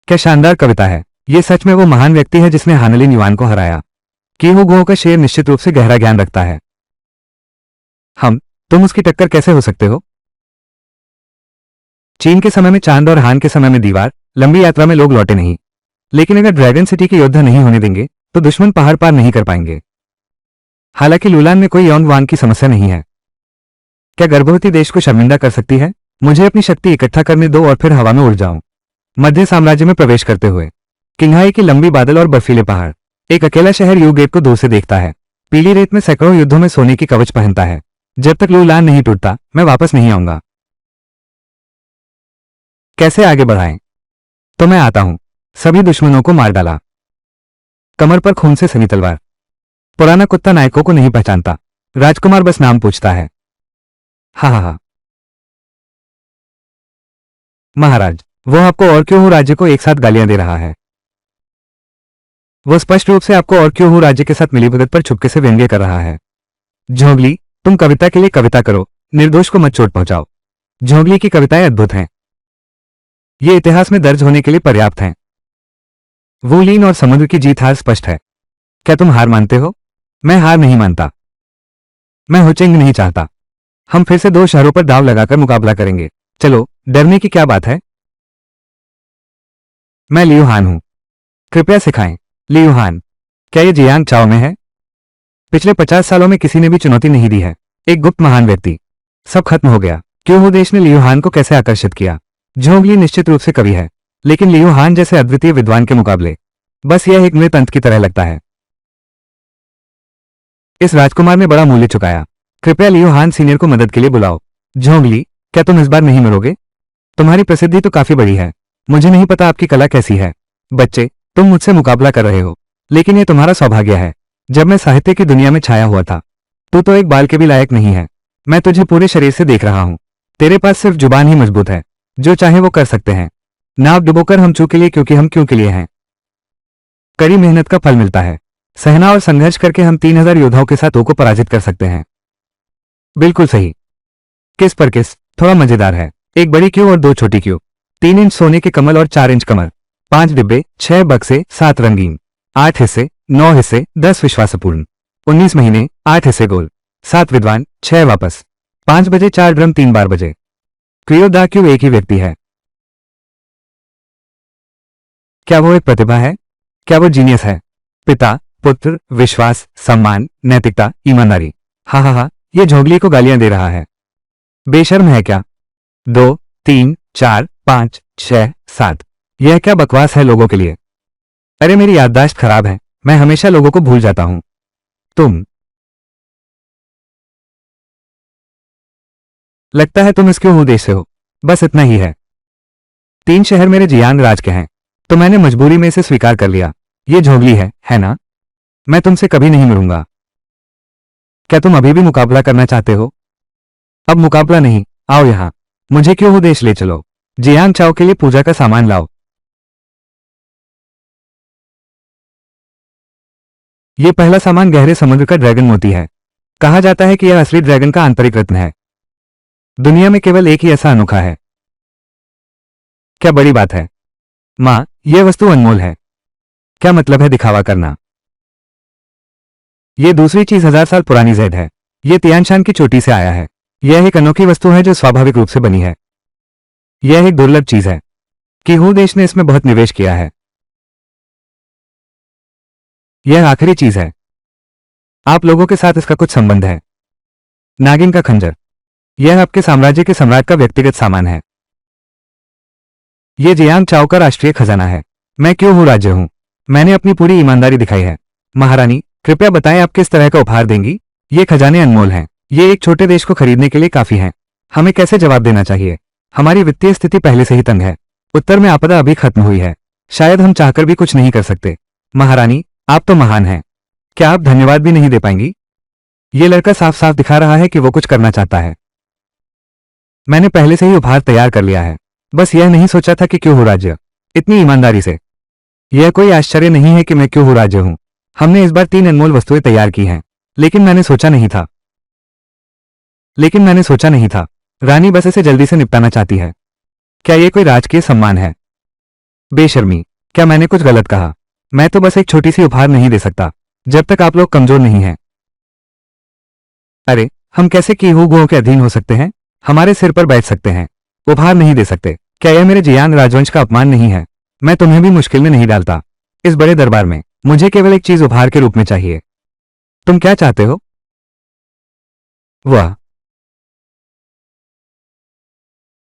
क्या शानदार कविता है। ये सच में वो महान व्यक्ति है जिसने हानलिन युआन को हराया। कीहू गुओ का शेर निश्चित रूप से गहरा ज्ञान रखता है। तुम उसकी टक्कर कैसे हो सकते हो? चीन के समय में चांद और हान के समय में दीवार, लंबी यात्रा में लोग लौटे नहीं। लेकिन अगर ड्रैगन सिटी के योद्धा नहीं होने देंगे तो दुश्मन पहाड़ पार नहीं कर पाएंगे। हालांकि लूलान में कोई यौन वांग की समस्या नहीं है। क्या गर्भवती देश को शर्मिंदा कर सकती है? मुझे अपनी शक्ति इकट्ठा करने दो और फिर हवा में उड़ जाऊं। मध्य साम्राज्य में प्रवेश करते हुए किंगहाई के लंबी बादल और बर्फीले पहाड़। एक अकेला शहर यू गेट को दूर से देखता है। पीली रेत में सैकड़ों युद्धों में सोने की कवच पहनता है। जब तक लूलान नहीं टूटता मैं वापस नहीं आऊंगा। कैसे आगे बढ़ाएं? तो मैं आता हूं। सभी दुश्मनों को मार डाला। कमर पर खून से सनी तलवार। पुराना कुत्ता नायकों को नहीं पहचानता। राजकुमार बस नाम पूछता है। हा हा हा। महाराज, वो आपको और क्यों हूँ राज्य को एक साथ गालियां दे रहा है। वो स्पष्ट रूप से आपको और क्यों हूँ राज्य के साथ मिलीभगत पर चुपके से व्यंग्य कर रहा है। झोंगली, तुम कविता के लिए कविता करो, निर्दोष को मत चोट पहुंचाओ। झोंगली की कविताएं अद्भुत हैं। ये इतिहास में दर्ज होने के लिए पर्याप्त हैं। वूलीन और समुद्र की जीत हार स्पष्ट है। क्या तुम हार मानते हो? मैं हार नहीं मानता। मैं होचेंग नहीं चाहता। हम फिर से 2 शहरों पर दाव लगाकर मुकाबला करेंगे। चलो, डरने की क्या बात है। मैं लियू हान हूं। कृपया सिखाएं। लियू हान, क्या ये जियांग चाओ में है? पिछले 50 सालों में किसी ने भी चुनौती नहीं दी है। एक गुप्त महान व्यक्ति। सब खत्म हो गया। क्यों हो देश ने लियू हान को कैसे आकर्षित किया? झोंगली निश्चित रूप से कवि है, लेकिन लियू हान जैसे अद्वितीय विद्वान के मुकाबले बस यह एक मृत अंत की तरह लगता है। इस राजकुमार ने बड़ा मूल्य चुकाया। कृपया लियू हान सीनियर को मदद के लिए बुलाओ। झोंगली, क्या तुम इस बार नहीं मरोगे? तुम्हारी प्रसिद्धि तो काफी बड़ी है। मुझे नहीं पता आपकी कला कैसी है। बच्चे, तुम मुझसे मुकाबला कर रहे हो, लेकिन यह तुम्हारा सौभाग्य है। जब मैं साहित्य की दुनिया में छाया हुआ था, तू तो एक बाल के भी लायक नहीं है। मैं तुझे पूरे शरीर से देख रहा हूं। तेरे पास सिर्फ जुबान ही मजबूत है। जो चाहे वो कर सकते हैं। नाव डुबोकर हम चू के लिए, क्योंकि हम क्यों के लिए हैं। कड़ी मेहनत का फल मिलता है। सहना और संघर्ष करके हम 3000 योद्धाओं के साथ को पराजित कर सकते हैं। बिल्कुल सही। किस पर किस, थोड़ा मजेदार है। एक बड़ी क्यू और 2 छोटी क्यू। 3 इंच सोने के कमल और 4 इंच कमर। 5 डिब्बे, 6 बक्से, 7 रंगीन। 8 हिस्से, 9 हिस्से, 10 विश्वासपूर्ण। 19 महीने, 8 हिस्से गोल। 7 विद्वान, 6 वापस। 5 बजे 4 ड्रम 3 बार बजे। क्रियो दा क्यू एक ही व्यक्ति है। क्या वो एक प्रतिभा है? क्या वो जीनियस है? पिता, पुत्र, विश्वास, सम्मान, नैतिकता, ईमानदारी। हा हा हा, ये झोंगली को गालियां दे रहा है। बेशर्म है क्या? 2, 3, 4, 5, 6, 7। यह क्या बकवास है लोगों के लिए। अरे मेरी याददाश्त खराब है, मैं हमेशा लोगों को भूल जाता हूं। तुम, लगता है तुम इस क्यों देश से हो। बस इतना ही है। 3 शहर मेरे जियांग राज के हैं, तो मैंने मजबूरी में इसे स्वीकार कर लिया। ये झोंगली है ना? मैं तुमसे कभी नहीं मिलूंगा। क्या तुम अभी भी मुकाबला करना चाहते हो? अब मुकाबला नहीं, आओ यहां। मुझे क्यों देश ले चलो। जियांग चाओ के लिए पूजा का सामान लाओ। ये पहला सामान गहरे समुद्र का ड्रैगन मोती है। कहा जाता है कि यह असली ड्रैगन का आंतरिक रत्न है। दुनिया में केवल एक ही ऐसा अनोखा है। क्या बड़ी बात है। मां, यह वस्तु अनमोल है। क्या मतलब है दिखावा करना। यह दूसरी चीज 1000 साल पुरानी जेड है। यह तियानशान की चोटी से आया है। यह एक अनोखी वस्तु है जो स्वाभाविक रूप से बनी है। यह एक दुर्लभ चीज है। किहू देश ने इसमें बहुत निवेश किया है। यह आखिरी चीज है। आप लोगों के साथ इसका कुछ संबंध है। नागिन का खंजर। यह आपके साम्राज्य के सम्राट का व्यक्तिगत सामान है। यह जियांग चाओ का राष्ट्रीय खजाना है। मैं क्यों हूं राज्य हूं। मैंने अपनी पूरी ईमानदारी दिखाई है। महारानी, कृपया बताएं आप किस तरह का उपहार देंगी। ये खजाने अनमोल हैं। ये एक छोटे देश को खरीदने के लिए काफी हैं। हमें कैसे जवाब देना चाहिए? हमारी वित्तीय स्थिति पहले से ही तंग है। उत्तर में आपदा अभी खत्म हुई है। शायद हम चाहकर भी कुछ नहीं कर सकते। महारानी, आप तो महान हैं। क्या आप धन्यवाद भी नहीं दे पाएंगी? ये लड़का साफ साफ दिखा रहा है कि वो कुछ करना चाहता है। मैंने पहले से ही उपहार तैयार कर लिया है। बस यह नहीं सोचा था कि क्यों हूं राज्य इतनी ईमानदारी से। यह कोई आश्चर्य नहीं है कि मैं क्यों हूं राज्य हूं। हमने इस बार 3 अनमोल वस्तुएं तैयार की हैं, लेकिन मैंने सोचा नहीं था। रानी बस इसे जल्दी से निपटाना चाहती है। क्या यह कोई राजकीय सम्मान है? बेशर्मी, क्या मैंने कुछ गलत कहा? मैं तो बस एक छोटी सी उपहार नहीं दे सकता, जब तक आप लोग कमजोर नहीं हैं। अरे, हम कैसे कीहू के अधीन हो सकते हैं? हमारे सिर पर बैठ सकते हैं, उपहार नहीं दे सकते। क्या यह मेरे जियांग राजवंश का अपमान नहीं है? मैं तुम्हें भी मुश्किल में नहीं डालता। इस बड़े दरबार में मुझे केवल एक चीज उपहार के रूप में चाहिए। तुम क्या चाहते हो? वाह,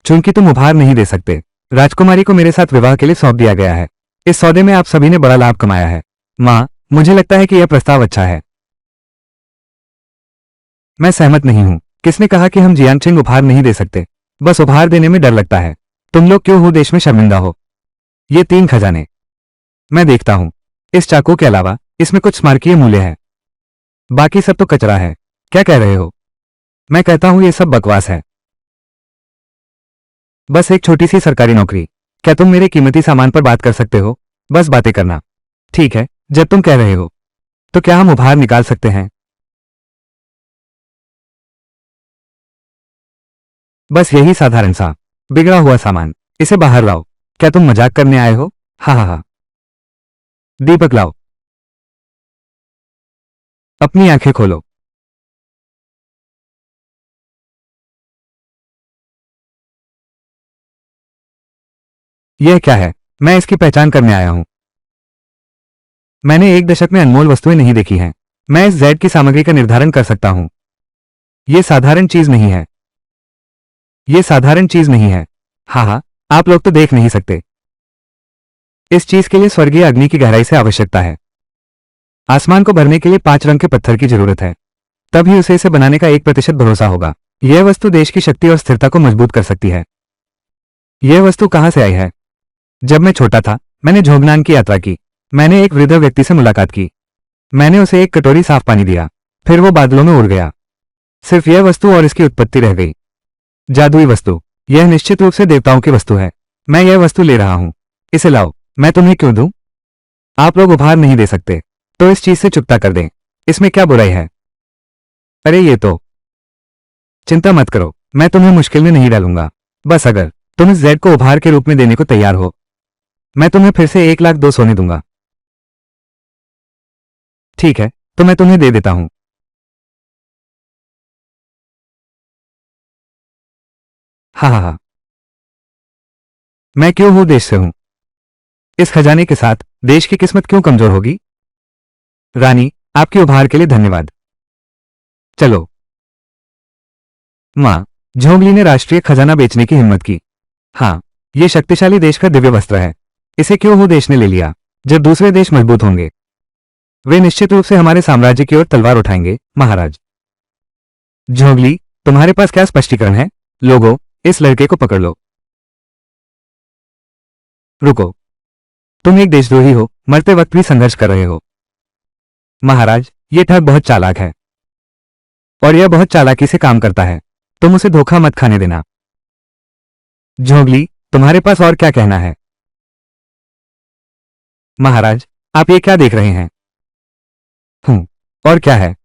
चूंकि तुम उपहार नहीं दे सकते, राजकुमारी को मेरे साथ विवाह के लिए सौंप दिया गया है। इस सौदे में आप सभी ने बड़ा लाभ कमाया है। मां, मुझे लगता है कि यह प्रस्ताव अच्छा है। मैं सहमत नहीं हूं। किसने कहा कि हम जियांगचिंग उपहार नहीं दे सकते? बस उपहार देने में डर लगता है। तुम लोग क्यों हो देश में शर्मिंदा हो? ये 3 खजाने मैं देखता हूं। इस चाकू के अलावा इसमें कुछ स्मारकीय मूल्य है। बाकी सब तो कचरा है। क्या कह रहे हो? मैं कहता हूं ये सब बकवास है। बस एक छोटी सी सरकारी नौकरी। क्या तुम मेरे कीमती सामान पर बात कर सकते हो? बस बातें करना। ठीक है, जब तुम कह रहे हो तो क्या हम उपहार निकाल सकते हैं? बस यही साधारण सा बिगड़ा हुआ सामान। इसे बाहर लाओ। क्या तुम मजाक करने आए हो? हाँ हाँ हाँ। दीपक लाओ। अपनी आंखें खोलो। यह क्या है? मैं इसकी पहचान करने आया हूं। मैंने एक दशक में अनमोल वस्तुएं नहीं देखी हैं। मैं इस जेड की सामग्री का निर्धारण कर सकता हूं। यह साधारण चीज नहीं है। यह साधारण चीज नहीं है। हाँ हाँ, आप लोग तो देख नहीं सकते। इस चीज के लिए स्वर्गीय अग्नि की गहराई से आवश्यकता है। आसमान को भरने के लिए 5 रंग के पत्थर की जरूरत है। तभी उसे इसे बनाने का 1% भरोसा होगा। यह वस्तु देश की शक्ति और स्थिरता को मजबूत कर सकती है। यह वस्तु कहां से आई है? जब मैं छोटा था, मैंने झोगनान की यात्रा की। मैंने एक वृद्ध व्यक्ति से मुलाकात की। मैंने उसे एक कटोरी साफ पानी दिया। फिर वो बादलों में उड़ गया। सिर्फ यह वस्तु और इसकी उत्पत्ति रह गई। जादुई वस्तु। यह निश्चित रूप से देवताओं की वस्तु है। मैं यह वस्तु ले रहा हूं। इसे लाओ। मैं तुम्हें क्यों दूं? आप लोग उपहार नहीं दे सकते, तो इस चीज से चुकता कर दें। इसमें क्या बुराई है? अरे ये तो। चिंता मत करो, मैं तुम्हें मुश्किल में नहीं डालूंगा। बस अगर तुम इस जेड को उपहार के रूप में देने को तैयार हो, मैं तुम्हें फिर से 1 लाख 2 सोने दूंगा। ठीक है, तो मैं तुम्हें दे देता हूं। हाँ हाँ हाँ। मैं क्यों हूं देश से हूं। इस खजाने के साथ देश की किस्मत क्यों कमजोर होगी? रानी, आपके उपहार के लिए धन्यवाद। चलो। मां, झोंगली ने राष्ट्रीय खजाना बेचने की हिम्मत की। हाँ, ये शक्तिशाली देश का दिव्य वस्त्र है। इसे क्यों हो देश ने ले लिया? जब दूसरे देश मजबूत होंगे, वे निश्चित रूप से हमारे साम्राज्य की ओर तलवार उठाएंगे, महाराज। झोंगली, तुम्हारे पास क्या स्पष्टीकरण है? लोगों, इस लड़के को पकड़ लो। रुको, तुम एक देशद्रोही हो, मरते वक्त भी संघर्ष कर रहे हो। महाराज, ये ठग बहुत चालाक है और यह बहुत चालाकी से काम करता है। तुम उसे धोखा मत खाने देना। झोंगली, तुम्हारे पास और क्या कहना है? महाराज, आप ये क्या देख रहे हैं? और क्या है?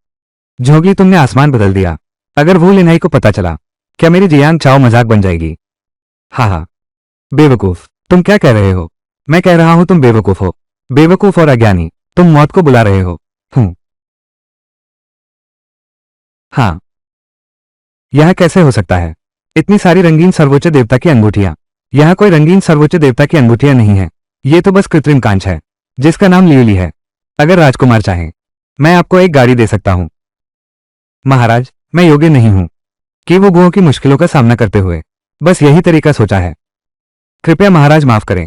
झोंगली, तुमने आसमान बदल दिया। अगर वो लिनाई को पता चला, क्या मेरी जियांग चाओ मजाक बन जाएगी? हाँ हाँ। बेवकूफ, तुम क्या कह रहे हो? मैं कह रहा हूं तुम बेवकूफ हो। बेवकूफ और अज्ञानी, तुम मौत को बुला रहे हो। हाँ। यह कैसे हो सकता है? इतनी सारी रंगीन सर्वोच्च देवता की अंगूठियां। यहां कोई रंगीन सर्वोच्च देवता की अंगूठियां नहीं है। ये तो बस कृत्रिम कांच है, जिसका नाम लियूली है। अगर राजकुमार चाहें, मैं आपको एक गाड़ी दे सकता हूं। महाराज, मैं योग्य नहीं हूं कि वो गुओं की मुश्किलों का सामना करते हुए बस यही तरीका सोचा है। कृपया महाराज माफ करें।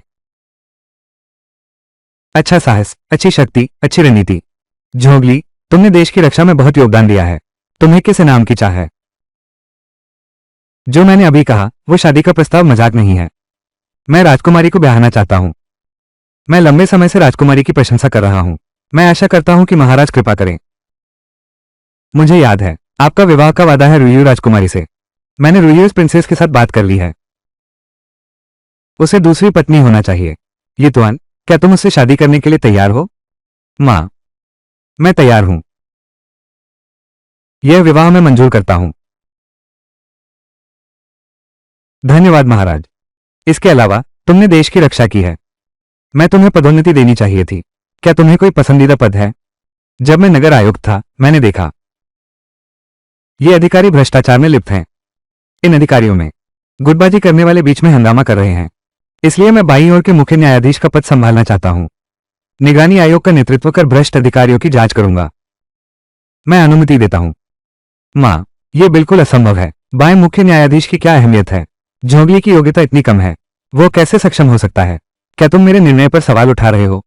अच्छा साहस, अच्छी शक्ति, अच्छी रणनीति। झोंगली, तुमने देश की रक्षा में बहुत योगदान दिया है। तुम्हें किस इनाम की चाह है? जो मैंने अभी कहा, वो शादी का प्रस्ताव मजाक नहीं है। मैं राजकुमारी को ब्याहना चाहता हूं। मैं लंबे समय से राजकुमारी की प्रशंसा कर रहा हूं। मैं आशा करता हूं कि महाराज कृपा करें। मुझे याद है, आपका विवाह का वादा है रुयू राजकुमारी से। मैंने रुयू प्रिंसेस के साथ बात कर ली है। उसे दूसरी पत्नी होना चाहिए। ये तुआन, क्या तुम उससे शादी करने के लिए तैयार हो? मां, मैं तैयार हूं। यह विवाह मैं मंजूर करता हूं। धन्यवाद महाराज। इसके अलावा तुमने देश की रक्षा की है। मैं तुम्हें पदोन्नति देनी चाहिए थी। क्या तुम्हें कोई पसंदीदा पद है? जब मैं नगर आयुक्त था, मैंने देखा ये अधिकारी भ्रष्टाचार में लिप्त हैं। इन अधिकारियों में गुटबाजी करने वाले बीच में हंगामा कर रहे हैं। इसलिए मैं बाईं ओर के मुख्य न्यायाधीश का पद संभालना चाहता हूं। निगरानी आयोग का नेतृत्व कर भ्रष्ट अधिकारियों की जांच करूंगा। मैं अनुमति देता हूं। मां, यह बिल्कुल असंभव है। बाएं मुख्य न्यायाधीश की क्या अहमियत है? झोंगली की योग्यता इतनी कम है, वो कैसे सक्षम हो सकता है? क्या तुम मेरे निर्णय पर सवाल उठा रहे हो?